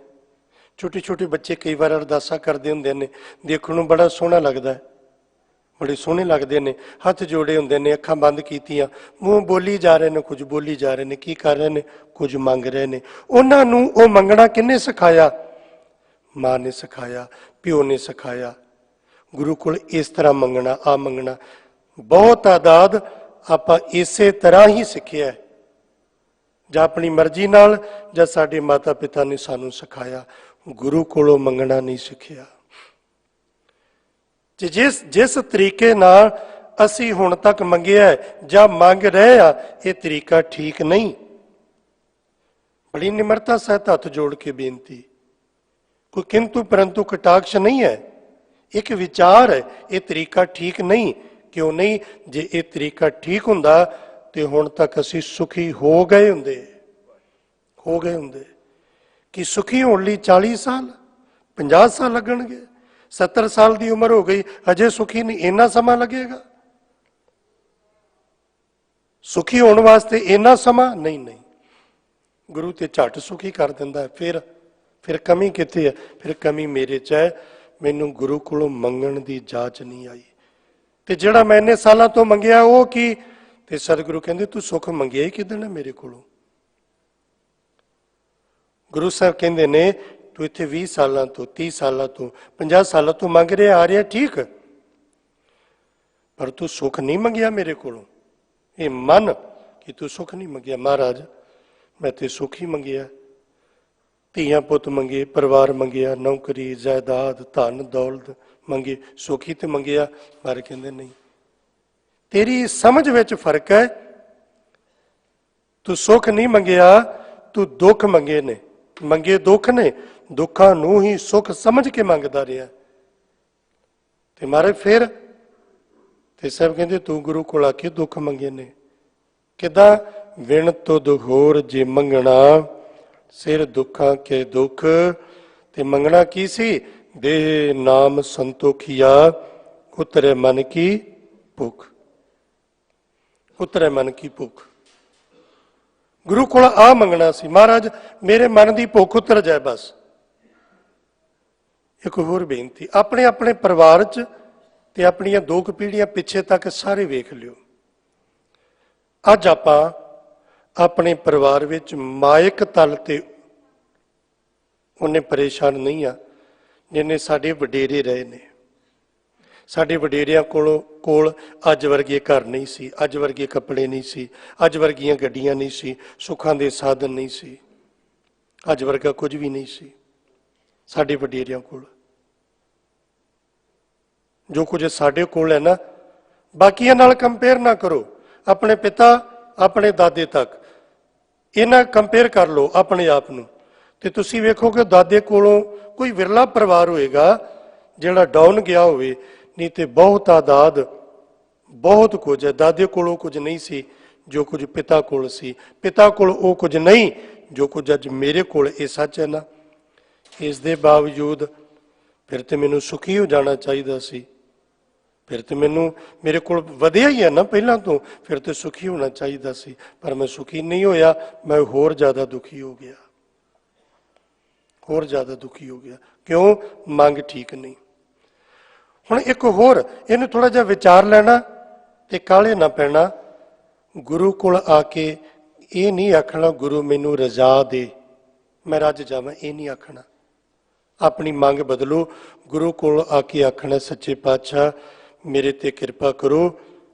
ਛੋਟੇ ਛੋਟੇ ਬੱਚੇ ਕਈ ਵਾਰ ਅਰਦਾਸਾਂ ਕਰਦੇ ਹੁੰਦੇ ਨੇ, ਦੇਖਣ ਨੂੰ ਬੜਾ ਸੋਹਣਾ ਲੱਗਦਾ ਹੈ, ਬੜੇ ਸੋਹਣੇ ਲੱਗਦੇ ਨੇ। ਹੱਥ ਜੋੜੇ ਹੁੰਦੇ ਨੇ, ਅੱਖਾਂ ਬੰਦ ਕੀਤੀਆਂ, ਮੂੰਹ ਬੋਲੀ ਜਾ ਰਹੇ ਨੇ, ਕੁਝ ਬੋਲੀ ਜਾ ਰਹੇ ਨੇ। ਕੀ ਕਰ ਰਹੇ ਨੇ? ਕੁਝ ਮੰਗ ਰਹੇ ਨੇ। ਉਹਨਾਂ ਨੂੰ ਉਹ ਮੰਗਣਾ ਕਿਹਨੇ ਸਿਖਾਇਆ? ਮਾਂ ਨੇ ਸਿਖਾਇਆ, ਪਿਓ ਨੇ ਸਿਖਾਇਆ। ਗੁਰੂ ਕੋਲ ਇਸ ਤਰ੍ਹਾਂ ਮੰਗਣਾ, ਆ ਮੰਗਣਾ। ਬਹੁਤ ਤਾਦਾਦ ਆਪਾਂ ਇਸੇ ਤਰ੍ਹਾਂ ਹੀ ਸਿੱਖਿਆ, ਜਾਂ ਆਪਣੀ ਮਰਜ਼ੀ ਨਾਲ, ਜਾਂ ਸਾਡੇ ਮਾਤਾ ਪਿਤਾ ਨੇ ਸਾਨੂੰ ਸਿਖਾਇਆ। ਗੁਰੂ ਕੋਲੋਂ ਮੰਗਣਾ ਨਹੀਂ ਸਿੱਖਿਆ। ਜਿਸ ਤਰੀਕੇ ਨਾਲ ਅਸੀਂ ਹੁਣ ਤੱਕ ਮੰਗਿਆ ਜਾਂ ਮੰਗ ਰਹੇ ਆ, ਇਹ ਤਰੀਕਾ ਠੀਕ ਨਹੀਂ। ਬੜੀ ਨਿਮਰਤਾ ਸਹਿਤ ਹੱਥ ਜੋੜ ਕੇ ਬੇਨਤੀ, ਕੋਈ ਕਿੰਤੂ ਪਰੰਤੂ ਕਟਾਕਸ਼ ਨਹੀਂ ਹੈ। ਇੱਕ ਵਿਚਾਰ ਹੈ, ਇਹ ਤਰੀਕਾ ਠੀਕ ਨਹੀਂ। ਕਿਉਂ ਨਹੀਂ? ਜੇ ਇਹ ਤਰੀਕਾ ਠੀਕ ਹੁੰਦਾ ਤੇ ਹੁਣ ਤੱਕ ਅਸੀਂ ਸੁਖੀ ਹੋ ਗਏ ਹੁੰਦੇ। ਕਿ ਸੁਖੀ ਹੋਣ ਲਈ 40 ਸਾਲ 50 ਸਾਲ ਲੱਗਣਗੇ? 70 ਸਾਲ ਦੀ ਉਮਰ ਹੋ ਗਈ, ਅਜੇ ਸੁਖੀ ਨਹੀਂ, ਇੰਨਾ ਸਮਾਂ ਲੱਗੇਗਾ? ਸੁਖੀ ਹੋਣ ਵਾਸਤੇ ਇੰਨਾ ਸਮਾਂ ਨਹੀਂ। ਗੁਰੂ ਤੇ ਝੱਟ ਸੁਖੀ ਕਰ ਦਿੰਦਾ ਹੈ। ਫਿਰ ਕਮੀ ਕਿੱਥੇ ਹੈ? ਫਿਰ ਕਮੀ ਮੇਰੇ 'ਚ ਹੈ। ਮੈਨੂੰ ਗੁਰੂ ਕੋਲੋਂ ਮੰਗਣ ਦੀ ਜਾਚ ਨਹੀਂ ਆਈ। ਤੇ ਜਿਹੜਾ ਮੈਂ ਇੰਨੇ ਸਾਲਾਂ ਤੋਂ ਮੰਗਿਆ ਉਹ ਕੀ? ਤੇ ਸਤਿਗੁਰੂ ਕਹਿੰਦੇ ਤੂੰ ਸੁੱਖ ਮੰਗਿਆ ਹੀ ਕਿੱਦਣ ਹੈ ਮੇਰੇ ਕੋਲੋਂ? ਗੁਰੂ ਸਾਹਿਬ ਕਹਿੰਦੇ ਨੇ ਤੂੰ ਇੱਥੇ 20 ਸਾਲਾਂ ਤੋਂ, 30 ਸਾਲਾਂ ਤੋਂ, 50 ਸਾਲਾਂ ਤੋਂ ਮੰਗ ਰਿਹਾ ਆ ਰਿਹਾ, ਠੀਕ, ਪਰ ਤੂੰ ਸੁੱਖ ਨਹੀਂ ਮੰਗਿਆ ਮੇਰੇ ਕੋਲੋਂ। ਇਹ ਮੰਨ ਕਿ ਤੂੰ ਸੁੱਖ ਨਹੀਂ ਮੰਗਿਆ। ਮਹਾਰਾਜ ਮੈਂ ਤੇ ਸੁੱਖ ਹੀ ਮੰਗਿਆ, ਧੀਆਂ ਪੁੱਤ ਮੰਗੇ, ਪਰਿਵਾਰ ਮੰਗਿਆ, ਨੌਕਰੀ, ਜਾਇਦਾਦ, ਧਨ ਦੌਲਤ ਮੰਗੇ, ਸੁੱਖ ਹੀ ਤੇ ਮੰਗਿਆ। ਪਰ ਕਹਿੰਦੇ ਨਹੀਂ, ਤੇਰੀ ਸਮਝ ਵਿੱਚ ਫਰਕ ਹੈ। ਤੂੰ ਸੁੱਖ ਨਹੀਂ ਮੰਗਿਆ, ਤੂੰ ਦੁੱਖ ਮੰਗੇ ਨੇ। ਮੰਗੇ ਦੁੱਖ ਨੇ, ਦੁੱਖਾਂ ਨੂੰ ਹੀ ਸੁੱਖ ਸਮਝ ਕੇ ਮੰਗਦਾ ਰਿਹਾ। ਤੇ ਮਾਰੇ ਫਿਰ ਤੇ ਸਭ ਕਹਿੰਦੇ ਤੂੰ ਗੁਰੂ ਕੋਲ ਆ ਕੇ ਦੁੱਖ ਮੰਗੇ ਨੇ। ਕਿੱਦਾਂ? ਵਿਣ ਤੁਧ ਹੋਰ ਜੇ ਮੰਗਣਾ, ਸਿਰ ਦੁੱਖਾਂ ਕੇ ਦੁੱਖ। ਤੇ ਮੰਗਣਾ ਕੀ ਸੀ? ਦੇਹ ਨਾਮ ਸੰਤੋਖੀਆ, ਉਤਰੇ ਮਨ ਕੀ ਭੁੱਖ। ਉਤਰੇ ਮਨ ਕੀ ਭੁੱਖ। ਗੁਰੂ ਕੋਲ ਆ ਮੰਗਣਾ ਸੀ, ਮਹਾਰਾਜ ਮੇਰੇ ਮਨ ਦੀ ਭੁੱਖ ਉਤਰ ਜਾਏ ਬਸ। ਇੱਕ ਹੋਰ ਬੇਨਤੀ, ਆਪਣੇ ਆਪਣੇ ਪਰਿਵਾਰ 'ਚ ਤੇ ਆਪਣੀਆਂ 2 ਪੀੜ੍ਹੀਆਂ ਪਿੱਛੇ ਤੱਕ ਸਾਰੇ ਵੇਖ ਲਿਓ। ਅੱਜ ਆਪਾਂ ਆਪਣੇ ਪਰਿਵਾਰ ਵਿੱਚ ਮਾਇਕ ਤਲ ਤੇ ਉਹਨੇ ਪਰੇਸ਼ਾਨ ਨਹੀਂ ਆ, ਜਿੰਨੇ ਸਾਡੇ ਵਡੇਰੇ ਰਹੇ ਨੇ। ਸਾਡੇ ਵਡੇਰਿਆਂ ਕੋਲ ਅੱਜ ਵਰਗੇ ਘਰ ਨਹੀਂ ਸੀ, ਅੱਜ ਵਰਗੇ ਕੱਪੜੇ ਨਹੀਂ ਸੀ, ਅੱਜ ਵਰਗੀਆਂ ਗੱਡੀਆਂ ਨਹੀਂ ਸੀ, ਸੁੱਖਾਂ ਦੇ ਸਾਧਨ ਨਹੀਂ ਸੀ, ਅੱਜ ਵਰਗਾ ਕੁਝ ਵੀ ਨਹੀਂ ਸੀ। ਸਾਡੇ ਵਡੇਰਿਆਂ ਕੋਲ ਜੋ ਕੁਝ ਸਾਡੇ ਕੋਲ ਹੈ ਨਾ, ਬਾਕੀਆਂ ਨਾਲ ਕੰਪੇਅਰ ਨਾ ਕਰੋ। ਆਪਣੇ ਪਿਤਾ, ਆਪਣੇ ਦਾਦੇ ਤੱਕ ਇਹਨਾਂ ਕੰਪੇਅਰ ਕਰ ਲਓ ਆਪਣੇ ਆਪ ਨੂੰ, ਤੇ ਤੁਸੀਂ ਵੇਖੋਗੇ ਦਾਦੇ ਕੋਲੋਂ ਕੋਈ ਵਿਰਲਾ ਪਰਿਵਾਰ ਹੋਏਗਾ ਜਿਹੜਾ ਡਾਊਨ ਗਿਆ ਹੋਵੇ, ਨਹੀਂ ਤੇ ਬਹੁਤ ਆਦਾਦ ਬਹੁਤ ਕੁਝ ਹੈ। ਦਾਦੇ ਕੋਲੋਂ ਕੁਝ ਨਹੀਂ ਸੀ ਜੋ ਕੁਝ ਪਿਤਾ ਕੋਲ ਸੀ, ਪਿਤਾ ਕੋਲ ਉਹ ਕੁਝ ਨਹੀਂ ਜੋ ਕੁਝ ਅੱਜ ਮੇਰੇ ਕੋਲ। ਇਹ ਸੱਚ ਹੈ ਨਾ। ਇਸ ਦੇ ਬਾਵਜੂਦ ਫਿਰ ਤੇ ਮੈਨੂੰ ਸੁਖੀ ਹੋ ਜਾਣਾ ਚਾਹੀਦਾ ਸੀ, ਫਿਰ ਤੇ ਮੈਨੂੰ ਮੇਰੇ ਕੋਲ ਵਧਿਆ ਹੀ ਹੈ ਨਾ ਪਹਿਲਾਂ ਤੋਂ, ਫਿਰ ਤੇ ਸੁਖੀ ਹੋਣਾ ਚਾਹੀਦਾ ਸੀ। ਪਰ ਮੈਂ ਸੁਖੀ ਨਹੀਂ ਹੋਇਆ, ਮੈਂ ਹੋਰ ਜ਼ਿਆਦਾ ਦੁਖੀ ਹੋ ਗਿਆ, ਹੋਰ ਜ਼ਿਆਦਾ ਦੁਖੀ ਹੋ ਗਿਆ। ਕਿਉਂ? ਮੰਗ ਠੀਕ ਨਹੀਂ। ਹੁਣ ਇੱਕ ਹੋਰ ਇਹਨੂੰ ਥੋੜਾ ਜਿਹਾ ਵਿਚਾਰ ਲੈਣਾ ਤੇ ਕਾਹਲੇ ਨਾ ਪੈਣਾ। ਗੁਰੂ ਕੋਲ ਆ ਕੇ ਇਹ ਨਹੀਂ ਆਖਣਾ ਗੁਰੂ ਮੈਨੂੰ ਰਜ਼ਾ ਦੇ, ਮੈਂ ਰੱਜ ਜਾਵਾਂ, ਇਹ ਨਹੀਂ ਆਖਣਾ। ਆਪਣੀ ਮੰਗ ਬਦਲੋ। ਗੁਰੂ ਕੋਲ ਆ ਕੇ ਆਖਣਾ ਸੱਚੇ ਪਾਤਸ਼ਾਹ ਮੇਰੇ ਤੇ ਕਿਰਪਾ ਕਰੋ,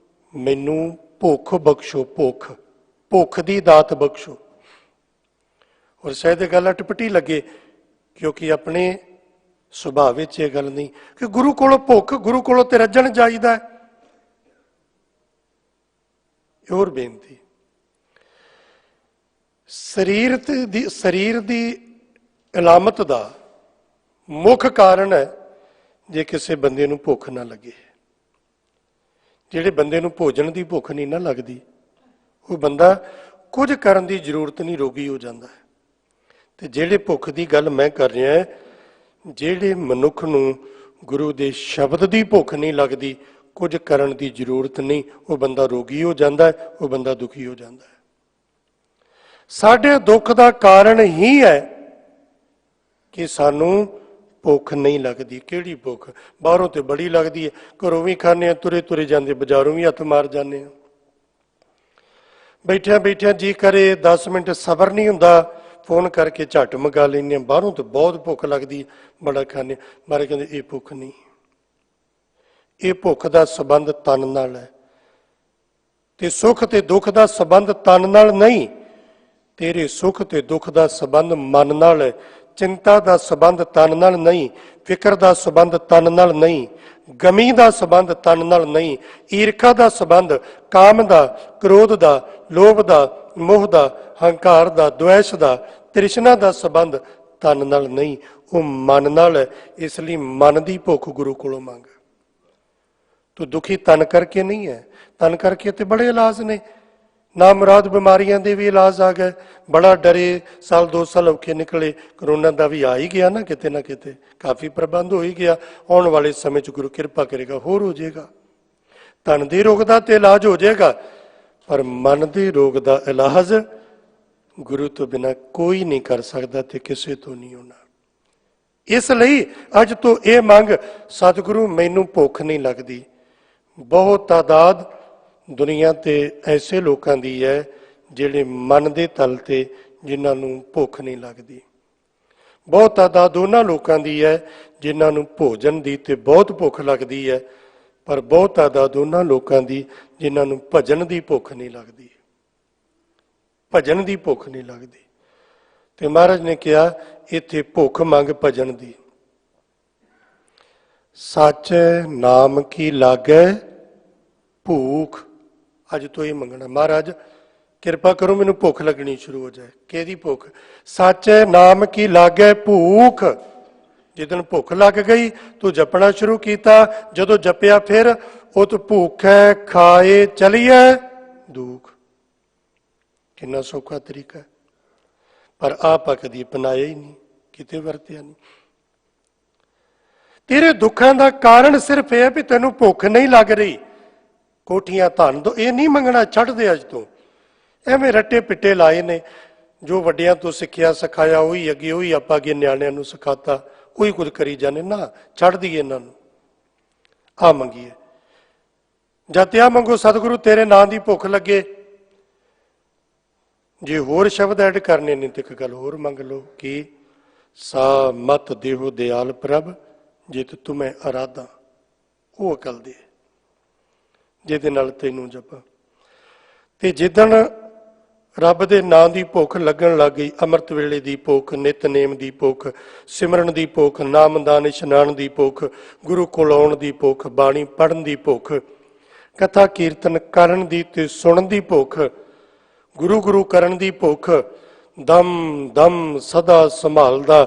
ਮੈਨੂੰ ਭੁੱਖ ਬਖਸ਼ੋ, ਭੁੱਖ ਦੀ ਦਾਤ ਬਖਸ਼ੋ। ਔਰ ਸ਼ਾਇਦ ਇਹ ਗੱਲ ਅਟਪਟੀ ਲੱਗੇ, ਕਿਉਂਕਿ ਆਪਣੇ ਸੁਭਾਅ ਵਿੱਚ ਇਹ ਗੱਲ ਨਹੀਂ ਕਿ ਗੁਰੂ ਕੋਲੋਂ ਭੁੱਖ, ਗੁਰੂ ਕੋਲੋਂ ਤੇ ਰੱਜਣ ਜਾਈਦਾ। ਹੋਰ ਬੇਨਤੀ, ਸਰੀਰ ਦੀ ਇਲਾਮਤ ਦਾ ਮੁੱਖ ਕਾਰਨ ਹੈ ਜੇ ਕਿਸੇ ਬੰਦੇ ਨੂੰ ਭੁੱਖ ਨਾ ਲੱਗੇ। ਜਿਹੜੇ ਬੰਦੇ ਨੂੰ ਭੋਜਨ ਦੀ ਭੁੱਖ ਨਹੀਂ ਨਾ ਲੱਗਦੀ, ਉਹ ਬੰਦਾ ਕੁਝ ਕਰਨ ਦੀ ਜ਼ਰੂਰਤ ਨਹੀਂ, ਰੋਗੀ ਹੋ ਜਾਂਦਾ ਹੈ। ਤੇ ਜਿਹੜੇ ਭੁੱਖ ਦੀ ਗੱਲ ਮੈਂ ਕਰ ਰਿਹਾ, ਜਿਹੜੇ ਮਨੁੱਖ ਨੂੰ ਗੁਰੂ ਦੇ ਸ਼ਬਦ ਦੀ ਭੁੱਖ ਨਹੀਂ ਲੱਗਦੀ, ਕੁਝ ਕਰਨ ਦੀ ਜ਼ਰੂਰਤ ਨਹੀਂ, ਉਹ ਬੰਦਾ ਰੋਗੀ ਹੋ ਜਾਂਦਾ ਹੈ, ਉਹ ਬੰਦਾ ਦੁਖੀ ਹੋ ਜਾਂਦਾ ਹੈ। ਸਾਡੇ ਦੁੱਖ ਦਾ ਕਾਰਨ ਹੀ ਹੈ ਕਿ ਸਾਨੂੰ ਭੁੱਖ ਨਹੀਂ ਲੱਗਦੀ। ਕਿਹੜੀ ਭੁੱਖ? ਬਾਹਰੋਂ ਤੇ ਬੜੀ ਲੱਗਦੀ ਹੈ, ਘਰੋਂ ਵੀ ਖਾਂਦੇ ਹਾਂ, ਤੁਰੇ ਤੁਰੇ ਜਾਂਦੇ, ਬਾਜ਼ਾਰੋਂ ਵੀ ਹੱਥ ਮਾਰ ਜਾਂਦੇ ਹਾਂ। ਬੈਠਿਆਂ ਬੈਠਿਆਂ ਜੀ ਕਰੇ 10 ਮਿੰਟ ਸਬਰ ਨਹੀਂ ਹੁੰਦਾ, ਫੋਨ ਕਰਕੇ ਝੱਟ ਮੰਗਾ ਲੈਂਦੇ ਹਾਂ। ਬਾਹਰੋਂ ਤਾਂ ਬਹੁਤ ਭੁੱਖ ਲੱਗਦੀ, ਬੜਾ ਖਾਂਦੇ, ਮਾਰੇ ਕਹਿੰਦੇ ਇਹ ਭੁੱਖ ਨਹੀਂ। ਇਹ ਭੁੱਖ ਦਾ ਸੰਬੰਧ ਤਨ ਨਾਲ ਹੈ, ਤੇ ਸੁੱਖ ਤੇ ਦੁੱਖ ਦਾ ਸੰਬੰਧ ਤਨ ਨਾਲ ਨਹੀਂ। ਤੇਰੇ ਸੁੱਖ ਤੇ ਦੁੱਖ ਦਾ ਸੰਬੰਧ ਮਨ ਨਾਲ ਹੈ। ਚਿੰਤਾ ਦਾ ਸੰਬੰਧ ਤਨ ਨਾਲ ਨਹੀਂ, ਫਿਕਰ ਦਾ ਸੰਬੰਧ ਤਨ ਨਾਲ ਨਹੀਂ, ਗਮੀ ਦਾ ਸੰਬੰਧ ਤਨ ਨਾਲ ਨਹੀਂ, ਈਰਖਾ ਦਾ ਸੰਬੰਧ, ਕਾਮ ਦਾ, ਕ੍ਰੋਧ ਦਾ, ਲੋਭ ਦਾ, ਮੋਹ ਦਾ, ਹੰਕਾਰ ਦਾ, ਦੁਐਸ਼ ਦਾ, ਤ੍ਰਿਸ਼ਨਾ ਦਾ ਸੰਬੰਧ ਤਨ ਨਾਲ ਨਹੀਂ, ਉਹ ਮਨ ਨਾਲ ਹੈ। ਇਸ ਲਈ ਮਨ ਦੀ ਭੁੱਖ ਗੁਰੂ ਕੋਲੋਂ ਮੰਗ। ਤੂੰ ਦੁਖੀ ਤਨ ਕਰਕੇ ਨਹੀਂ ਹੈ, ਤਨ ਕਰਕੇ ਤੇ ਬੜੇ ਇਲਾਜ ਨੇ, ਨਾ ਮੁਰਾਦ ਬਿਮਾਰੀਆਂ ਦੇ ਵੀ ਇਲਾਜ ਆ ਗਏ। ਬੜਾ ਡਰੇ, ਸਾਲ 2 ਸਾਲ ਔਖੇ ਨਿਕਲੇ, ਕਰੋਨਾ ਦਾ ਵੀ ਆ ਹੀ ਗਿਆ ਨਾ, ਕਿਤੇ ਨਾ ਕਿਤੇ ਕਾਫੀ ਪ੍ਰਬੰਧ ਹੋ ਹੀ ਗਿਆ। ਆਉਣ ਵਾਲੇ ਸਮੇਂ 'ਚ ਗੁਰੂ ਕਿਰਪਾ ਕਰੇਗਾ ਹੋਰ ਹੋ ਜਾਏਗਾ। ਤਨ ਦੇ ਰੋਗ ਦਾ ਤੇ ਇਲਾਜ ਹੋ ਜਾਏਗਾ, ਪਰ ਮਨ ਦੇ ਰੋਗ ਦਾ ਇਲਾਜ ਗੁਰੂ ਤੋਂ ਬਿਨਾਂ ਕੋਈ ਨਹੀਂ ਕਰ ਸਕਦਾ ਤੇ ਕਿਸੇ ਤੋਂ ਨਹੀਂ ਹੋਣਾ। ਇਸ ਲਈ ਅੱਜ ਤੋਂ ਇਹ ਮੰਗ, ਸਤਿਗੁਰੂ ਮੈਨੂੰ ਭੁੱਖ ਨਹੀਂ ਲੱਗਦੀ। ਬਹੁਤ ਤਾਦਾਦ ਦੁਨੀਆ ਤੇ ਐਸੇ ਲੋਕਾਂ ਦੀ ਹੈ ਜਿਹੜੇ ਮਨ ਦੇ ਤਲ ਤੇ, ਜਿਨ੍ਹਾਂ ਨੂੰ ਭੁੱਖ ਨਹੀਂ ਲੱਗਦੀ। ਬਹੁਤ ਤਾਦਾਦ ਉਹਨਾਂ ਲੋਕਾਂ ਦੀ ਹੈ ਜਿਨ੍ਹਾਂ ਨੂੰ ਭੋਜਨ ਦੀ ਤੇ ਬਹੁਤ ਭੁੱਖ ਲੱਗਦੀ ਹੈ, ਪਰ ਬਹੁਤ ਤਾਦਾਦ ਉਹਨਾਂ ਲੋਕਾਂ ਦੀ ਜਿਨ੍ਹਾਂ ਨੂੰ ਭਜਨ ਦੀ ਭੁੱਖ ਨਹੀਂ ਲੱਗਦੀ, ਭਜਨ ਦੀ ਭੁੱਖ ਨਹੀਂ ਲੱਗਦੀ। ਤੇ ਮਹਾਰਾਜ ਨੇ ਕਿਹਾ ਇੱਥੇ ਭੁੱਖ ਮੰਗ ਭਜਨ ਦੀ। ਸੱਚ ਨਾਮ ਕੀ ਲਾਗੈ ਭੂਖ, ਅੱਜ ਤੋਂ ਇਹ ਮੰਗਣਾ, ਮਹਾਰਾਜ ਕਿਰਪਾ ਕਰੋ ਮੈਨੂੰ ਭੁੱਖ ਲੱਗਣੀ ਸ਼ੁਰੂ ਹੋ ਜਾਏ। ਕਿਹਦੀ ਭੁੱਖ? ਸੱਚ ਨਾਮ ਕੀ ਲਾਗੈ ਭੂਖ। ਜਿੱਦਣ ਭੁੱਖ ਲੱਗ ਗਈ ਤੂੰ ਜਪਣਾ ਸ਼ੁਰੂ ਕੀਤਾ, ਜਦੋਂ ਜਪਿਆ ਫਿਰ ਉਹ ਤੂੰ ਭੁੱਖੈ ਖਾਏ ਚਲੀਐ ਦੁੱਖ। ਕਿੰਨਾ ਸੌਖਾ ਤਰੀਕਾ, ਪਰ ਆਪਾਂ ਕਦੀ ਅਪਣਾਇਆ ਹੀ ਨਹੀਂ, ਕਿਤੇ ਵਰਤਿਆ ਨਹੀਂ। ਤੇਰੇ ਦੁੱਖਾਂ ਦਾ ਕਾਰਨ ਸਿਰਫ ਇਹ ਹੈ ਵੀ ਤੈਨੂੰ ਭੁੱਖ ਨਹੀਂ ਲੱਗ ਰਹੀ। ਕੋਠੀਆਂ ਧਨ ਦੋ, ਇਹ ਨਹੀਂ ਮੰਗਣਾ, ਛੱਡ ਦੇ ਅੱਜ ਤੋਂ। ਐਵੇਂ ਰੱਟੇ ਪਿੱਟੇ ਲਾਏ ਨੇ, ਜੋ ਵੱਡਿਆਂ ਤੋਂ ਸਿੱਖਿਆ ਸਿਖਾਇਆ ਉਹੀ ਅੱਗੇ, ਉਹੀ ਆਪਾਂ ਅੱਗੇ ਨਿਆਣਿਆਂ ਨੂੰ ਸਿਖਾਤਾ, ਉਹੀ ਕੁਝ ਕਰੀ ਜਾਂਦੇ ਨਾ। ਛੱਡ ਦਈਏ ਇਹਨਾਂ ਨੂੰ, ਆ ਮੰਗੀਏ। ਜਦ ਤੇ ਆ ਮੰਗੋ ਸਤਿਗੁਰੂ ਤੇਰੇ ਨਾਂ ਦੀ ਭੁੱਖ ਲੱਗੇ। ਜੇ ਹੋਰ ਸ਼ਬਦ ਐਡ ਕਰਨੇ ਨੇ ਤੇ ਇੱਕ ਗੱਲ ਹੋਰ ਮੰਗ ਲਓ ਕਿ सा मत देहो दयाल प्रभ जित तुम्हें अराधा। वो अकल दे ਜਿਹਦੇ ਨਾਲ ਤੈਨੂੰ ਜਪਾਂ। ਤੇ ਜਿੱਦਣ ਰੱਬ ਦੇ ਨਾਂ ਦੀ ਭੁੱਖ ਲੱਗਣ ਲੱਗ ਗਈ, ਅੰਮ੍ਰਿਤ ਵੇਲੇ ਦੀ ਭੁੱਖ, ਨਿਤਨੇਮ ਦੀ ਭੁੱਖ, ਸਿਮਰਨ ਦੀ ਭੁੱਖ, ਨਾਮਦਾਨ ਇਸ਼ਨਾਨ ਦੀ ਭੁੱਖ, ਗੁਰੂ ਕੋਲ ਆਉਣ ਦੀ ਭੁੱਖ, ਬਾਣੀ ਪੜ੍ਹਨ ਦੀ ਭੁੱਖ, ਕਥਾ ਕੀਰਤਨ ਕਰਨ ਦੀ ਤੇ ਸੁਣਨ ਦੀ ਭੁੱਖ, ਗੁਰੂ ਗੁਰੂ ਕਰਨ ਦੀ ਭੁੱਖ, ਦਮ ਦਮ ਸਦਾ ਸੰਭਾਲਦਾ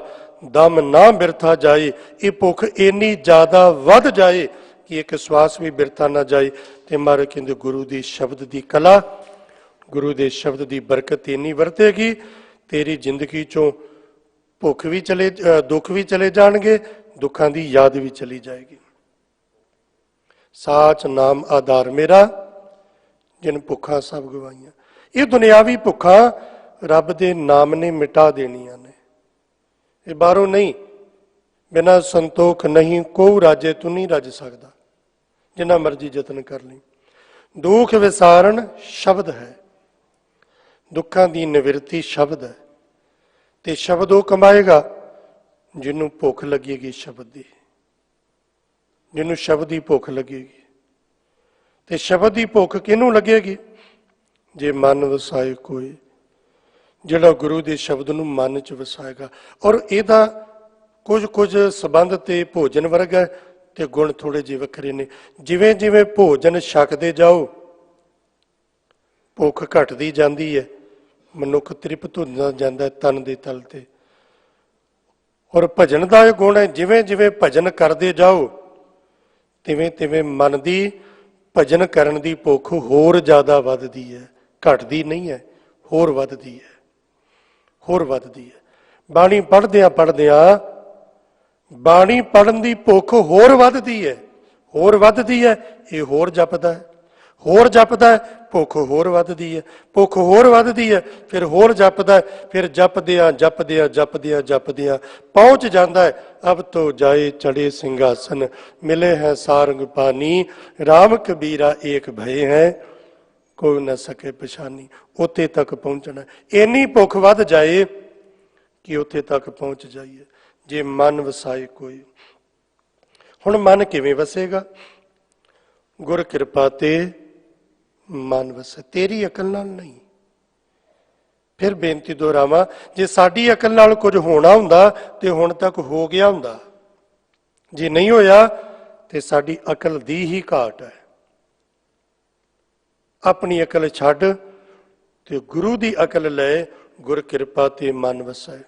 ਦਮ ਨਾ ਬਿਰਥਾ ਜਾਏ, ਇਹ ਭੁੱਖ ਇੰਨੀ ਜ਼ਿਆਦਾ ਵੱਧ ਜਾਏ ਕਿ ਇੱਕ ਸਵਾਸ ਵੀ ਬਿਰਥਾ ਨਾ ਜਾਏ। ਤੇ ਮਹਾਰਾਜ ਕਹਿੰਦੇ ਗੁਰੂ ਦੀ ਸ਼ਬਦ ਦੀ ਕਲਾ, ਗੁਰੂ ਦੇ ਸ਼ਬਦ ਦੀ ਬਰਕਤ ਇੰਨੀ ਵਰਤੇਗੀ, ਤੇਰੀ ਜ਼ਿੰਦਗੀ ਚੋਂ ਭੁੱਖ ਵੀ ਚਲੇ, ਦੁੱਖ ਵੀ ਚਲੇ ਜਾਣਗੇ, ਦੁੱਖਾਂ ਦੀ ਯਾਦ ਵੀ ਚਲੀ ਜਾਏਗੀ। ਸਾਚ ਨਾਮ ਆਧਾਰ ਮੇਰਾ ਜਿਨ ਭੁੱਖਾਂ ਸਭ ਗਵਾਈਆਂ। ਇਹ ਦੁਨਿਆਵੀ ਭੁੱਖਾਂ ਰੱਬ ਦੇ ਨਾਮ ਨੇ ਮਿਟਾ ਦੇਣੀਆਂ ਨੇ, ਇਹ ਬਾਹਰੋਂ ਨਹੀਂ। ਬਿਨਾਂ ਸੰਤੋਖ ਨਹੀਂ ਕੋਈ ਰਾਜੇ ਤੂੰ ਨਹੀਂ ਰੱਜ ਸਕਦਾ, ਜਿੰਨਾ ਮਰਜ਼ੀ ਯਤਨ ਕਰ ਲਈ। ਦੁੱਖ ਵਿਸਾਰਨ ਸ਼ਬਦ ਹੈ, ਦੁੱਖਾਂ ਦੀ ਨਿਵਰਤੀ ਸ਼ਬਦ ਹੈ। ਤੇ ਸ਼ਬਦ ਉਹ ਕਮਾਏਗਾ ਜਿਹਨੂੰ ਭੁੱਖ ਲੱਗੇਗੀ ਸ਼ਬਦ ਦੀ, ਜਿਹਨੂੰ ਸ਼ਬਦ ਦੀ ਭੁੱਖ ਲੱਗੇਗੀ। ਤੇ ਸ਼ਬਦ ਦੀ ਭੁੱਖ ਕਿਹਨੂੰ ਲੱਗੇਗੀ? ਜੇ ਮਨ ਵਸਾਏ ਕੋਈ, ਜਿਹੜਾ ਗੁਰੂ ਦੇ ਸ਼ਬਦ ਨੂੰ ਮਨ 'ਚ ਵਸਾਏਗਾ। ਔਰ ਇਹਦਾ ਕੁਝ ਸੰਬੰਧ ਤੇ ਭੋਜਨ ਵਰਗਾ ਤੇ ਗੁਣ ਥੋੜੇ ਜਿਹੇ ਵੱਖਰੇ ਨੇ। ਜਿਵੇਂ ਜਿਵੇਂ ਭੋਜਨ ਛਕਦੇ ਜਾਓ ਭੁੱਖ ਘਟਦੀ ਜਾਂਦੀ ਹੈ, ਮਨੁੱਖ ਤ੍ਰਿਪਤ ਹੁੰਦਾ ਜਾਂਦਾ ਤਨ ਦੇ ਤਲ ਤੇ। ਔਰ ਭਜਨ ਦਾ ਇਹ ਗੁਣ ਹੈ, ਜਿਵੇਂ ਜਿਵੇਂ ਭਜਨ ਕਰਦੇ ਜਾਓ ਤਿਵੇਂ ਤਿਵੇਂ ਮਨ ਦੀ ਭਜਨ ਕਰਨ ਦੀ ਭੁੱਖ ਹੋਰ ਜ਼ਿਆਦਾ ਵੱਧਦੀ ਹੈ, ਘਟਦੀ ਨਹੀਂ ਹੈ, ਹੋਰ ਵੱਧਦੀ ਹੈ, ਹੋਰ ਵੱਧਦੀ ਹੈ। ਬਾਣੀ ਪੜ੍ਹਦਿਆਂ ਬਾਣੀ ਪੜ੍ਹਨ ਦੀ ਭੁੱਖ ਹੋਰ ਵੱਧਦੀ ਹੈ, ਹੋਰ ਵੱਧਦੀ ਹੈ। ਇਹ ਹੋਰ ਜਪਦਾ ਹੈ, ਹੋਰ ਜਪਦਾ ਹੈ, ਭੁੱਖ ਹੋਰ ਵੱਧਦੀ ਹੈ, ਭੁੱਖ ਹੋਰ ਵੱਧਦੀ ਹੈ, ਫਿਰ ਹੋਰ ਜਪਦਾ, ਫਿਰ ਜਪਦਿਆਂ ਪਹੁੰਚ ਜਾਂਦਾ ਹੈ। ਅਬ ਤੋ ਜਾਏ ਚੜੇ ਸਿੰਘਾਸਨ ਮਿਲੇ ਹੈ ਸਾਰੰਗ ਪਾਨੀ, ਰਾਮ ਕਬੀਰਾ ਏਕ ਭਏ ਹੈ ਕੋਈ ਨਾ ਸਕੇ ਪਛਾਨੀ। ਉੱਥੇ ਤੱਕ ਪਹੁੰਚਣਾ, ਇੰਨੀ ਭੁੱਖ ਵੱਧ ਜਾਏ ਕਿ ਉੱਥੇ ਤੱਕ ਪਹੁੰਚ ਜਾਈਏ ਜੇ ਮਨ ਵਸਾਏ ਕੋਈ। ਹੁਣ ਮਨ ਕਿਵੇਂ ਵਸੇਗਾ? ਗੁਰ ਕਿਰਪਾ ਤੇ ਮਨ ਵਸੇ, ਤੇਰੀ ਅਕਲ ਨਾਲ ਨਹੀਂ। ਫਿਰ ਬੇਨਤੀ ਦੁਹਰਾਵਾਂ, ਜੇ ਸਾਡੀ ਅਕਲ ਨਾਲ ਕੁਝ ਹੋਣਾ ਹੁੰਦਾ ਤੇ ਹੁਣ ਤੱਕ ਹੋ ਗਿਆ ਹੁੰਦਾ, ਜੇ ਨਹੀਂ ਹੋਇਆ ਤੇ ਸਾਡੀ ਅਕਲ ਦੀ ਹੀ ਘਾਟ ਹੈ। ਆਪਣੀ ਅਕਲ ਛੱਡ ਤੇ ਗੁਰੂ ਦੀ ਅਕਲ ਲੈ, ਗੁਰ ਕਿਰਪਾ ਤੇ ਮਨ ਵਸਾਏ।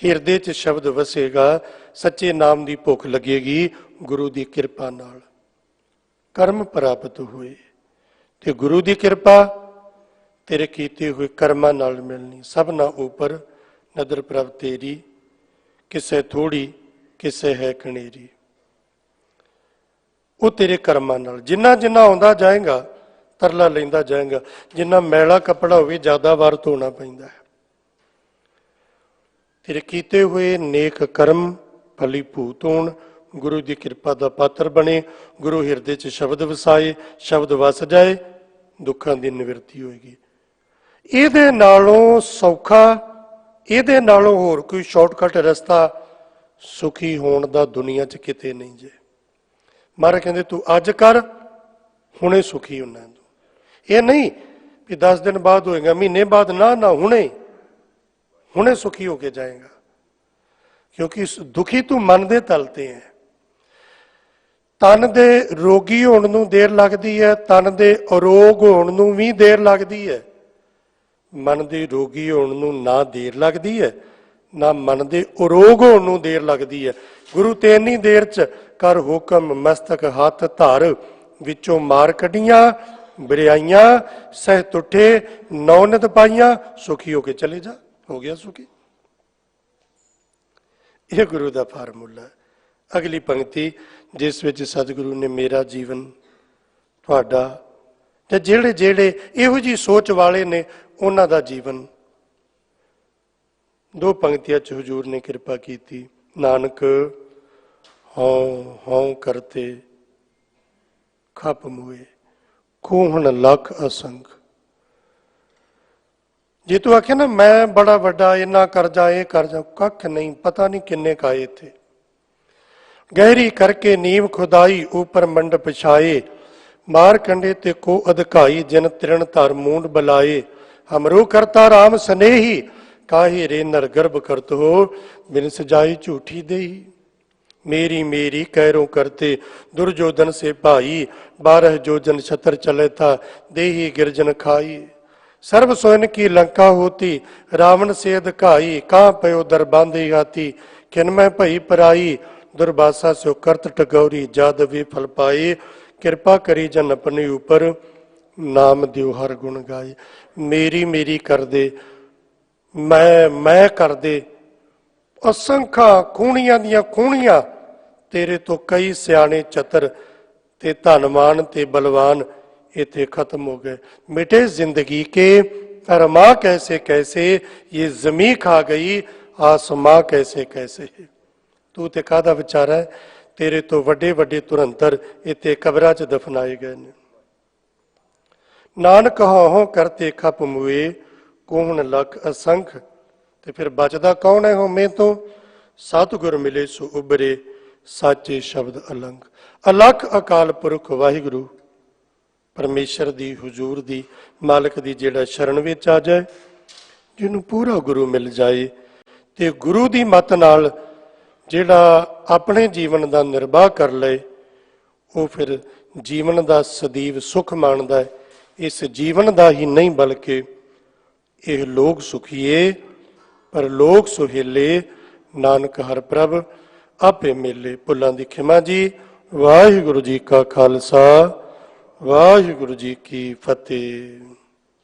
ਹਿਰਦੇ 'ਚ ਸ਼ਬਦ ਵਸੇਗਾ, ਸੱਚੇ ਨਾਮ ਦੀ ਭੁੱਖ ਲੱਗੇਗੀ, ਗੁਰੂ ਦੀ ਕਿਰਪਾ ਨਾਲ ਕਰਮ ਪ੍ਰਾਪਤ ਹੋਏ। ਤੇ ਗੁਰੂ ਦੀ ਕਿਰਪਾ ਤੇਰੇ ਕੀਤੇ ਹੋਏ ਕਰਮਾਂ ਨਾਲ ਮਿਲਣੀ। ਸਭਨਾ ਉੱਪਰ ਨਦਰ ਪ੍ਰਭ ਤੇਰੀ, ਕਿਸੇ ਥੋੜੀ ਕਿਸੇ ਹੈ ਕਣੇਰੀ। ਉਹ ਤੇਰੇ ਕਰਮਾਂ ਨਾਲ ਜਿੰਨਾ ਜਿੰਨਾ ਆਉਂਦਾ ਜਾਏਗਾ, ਤਰਲਾ ਲੈਂਦਾ ਜਾਏਗਾ। ਜਿੰਨਾ ਮੈਲਾ ਕੱਪੜਾ ਹੋਵੇ ਜ਼ਿਆਦਾ ਵਾਰ ਧੋਣਾ ਪੈਂਦਾ ਹੈ। ਤੇਰੇ ਕੀਤੇ ਹੋਏ ਨੇਕ ਕਰਮ ਫਲੀਭੂਤ ਹੋਣ, ਗੁਰੂ ਦੀ ਕਿਰਪਾ ਦਾ ਪਾਤਰ ਬਣੇ, ਗੁਰੂ ਹਿਰਦੇ 'ਚ ਸ਼ਬਦ ਵਸਾਏ, ਸ਼ਬਦ ਵਸ ਜਾਏ, ਦੁੱਖਾਂ ਦੀ ਨਿਵਰਤੀ ਹੋਏਗੀ। ਇਹਦੇ ਨਾਲੋਂ ਸੌਖਾ, ਇਹਦੇ ਨਾਲੋਂ ਹੋਰ ਕੋਈ ਸ਼ਾਰਟਕਟ ਰਸਤਾ ਸੁਖੀ ਹੋਣ ਦਾ ਦੁਨੀਆ 'ਚ ਕਿਤੇ ਨਹੀਂ ਜੇ। ਮਹਾਰਾਜ ਕਹਿੰਦੇ ਤੂੰ ਅੱਜ ਕਰ, ਹੁਣੇ ਸੁਖੀ ਹੋਣਾ ਤੂੰ। ਇਹ ਨਹੀਂ ਵੀ 10 ਦਿਨ ਬਾਅਦ ਹੋਏਗਾ, ਮਹੀਨੇ ਬਾਅਦ, ਨਾ ਹੁਣੇ ਸੁਖੀ ਹੋ ਕੇ ਜਾਏਗਾ। ਕਿਉਂਕਿ ਦੁਖੀ ਤੂੰ ਮਨ ਦੇ ਤਲ ਤੇ ਹੈ। ਤਨ ਦੇ ਰੋਗੀ ਹੋਣ ਨੂੰ ਦੇਰ ਲੱਗਦੀ ਹੈ, ਤਨ ਦੇ ਅਰੋਗ ਹੋਣ ਨੂੰ ਵੀ ਦੇਰ ਲੱਗਦੀ ਹੈ। ਮਨ ਦੇ ਰੋਗੀ ਹੋਣ ਨੂੰ ਨਾ ਦੇਰ ਲੱਗਦੀ ਹੈ, ਨਾ ਮਨ ਦੇ ਅਰੋਗ ਹੋਣ ਨੂੰ ਦੇਰ ਲੱਗਦੀ ਹੈ। ਗੁਰੂ ਤੇ ਇੰਨੀ ਦੇਰ 'ਚ ਕਰ ਹੁਕਮ ਮਸਤਕ ਹੱਥ ਧਰ, ਵਿੱਚੋਂ ਮਾਰ ਕੱਢੀਆਂ ਬਰਿਆਈਆਂ, ਸਹਿ ਤੁੱਠੇ ਨੌਨਿਤ ਪਾਈਆਂ, ਸੁਖੀ ਹੋ ਕੇ ਚਲੇ ਜਾ, ਹੋ ਗਿਆ ਸੁਖੀ। ਇਹ ਗੁਰੂ ਦਾ ਫਾਰਮੂਲਾ। ਅਗਲੀ ਪੰਕਤੀ ਜਿਸ ਵਿੱਚ ਸਤਿਗੁਰੂ ਨੇ ਮੇਰਾ ਜੀਵਨ, ਤੁਹਾਡਾ ਜਾਂ ਜਿਹੜੇ ਜਿਹੜੇ ਇਹੋ ਜਿਹੀ ਸੋਚ ਵਾਲੇ ਨੇ ਉਹਨਾਂ ਦਾ ਜੀਵਨ, 2 ਪੰਕਤੀਆਂ 'ਚ ਹਜ਼ੂਰ ਨੇ ਕਿਰਪਾ ਕੀਤੀ। ਨਾਨਕ ਹਉ ਕਰਤੇ ਖਪ ਮੂਏ, ਖੂਹਣ ਲੱਖ ਅਸੰਖ। ਜੇ ਤੂੰ ਆਖੇ ਨਾ ਮੈਂ ਬੜਾ ਵੱਡਾ ਇੰਨਾ ਕਰਜ਼ਾ ਇਹ ਕਰਜ਼ਾ, ਕੱਖ ਨਹੀਂ, ਪਤਾ ਨਹੀਂ ਕਿੰਨੇ ਕਾਏ ਇੱਥੇ। ਗਹਿਰੀ ਕਰਕੇ ਨੀਂव खुदाई ऊपर मंडप छाए, मार कंडे ते को अधकाई जिन तृण तार मूंड बलाए। हमरो करता राम स्नेही, काहे रे नर गर्भ करत हो, बिन सजाई झूठी देही। मेरी मेरी कैरों करते दुर्योधन से भाई, 12 जोजन छतर चले था, देही गिरजन खाई। सर्व सोन की लंका होती, रावण से अधकाई, कहाँ पयो दर बांधी हाथी, किनमै भई पराई। दुर्भाषा से करत टगौरी, जादवी फल पाए, कृपा करी जन अपने ऊपर, नाम दियो हर गुण गाए। मेरी मेरी कर दे, मैं कर दे, असंख्या खूणियां दियां खूणियां, तेरे तो कई सियाने चतर ते धनवान ते बलवान इथे खत्म हो गए। मिटे जिंदगी के अरमा कैसे कैसे, ये जमी खा गई आसमां कैसे कैसे। तू ते काहदा विचारा है, तेरे तो वड्डे वड्डे तुरंतर इत्थे कबरां च दफनाए गए ने। नानक हों करते खप मुए, कोहन लख असंख। ते फिर बचदा कौन है होमे तो, सतगुर मिले सो उबरे, साचे शब्द अलंग। अलख अकाल पुरख वाहिगुरु परमेश्वर दी, हुजूर दी, मालिक दी जेड़ा शरण विच आ जाए, जिन्हों पूरा गुरु मिल जाए, ते गुरु दी मत नाल ਜਿਹੜਾ ਆਪਣੇ ਜੀਵਨ ਦਾ ਨਿਰਵਾਹ ਕਰ ਲਏ, ਉਹ ਫਿਰ ਜੀਵਨ ਦਾ ਸਦੀਵ ਸੁਖ ਮਾਣਦਾ ਹੈ। ਇਸ ਜੀਵਨ ਦਾ ਹੀ ਨਹੀਂ ਬਲਕਿ ਇਹ ਲੋਕ ਸੁਖੀਏ ਪਰ ਲੋਕ ਸੁਹੇਲੇ, ਨਾਨਕ ਹਰ ਪ੍ਰਭ ਆਪੇ ਮੇਲੇ। ਭੁੱਲਾਂ ਦੀ ਖਿਮਾ ਜੀ। ਵਾਹਿਗੁਰੂ ਜੀ ਕਾ ਖਾਲਸਾ, ਵਾਹਿਗੁਰੂ ਜੀ ਕੀ ਫਤਿਹ।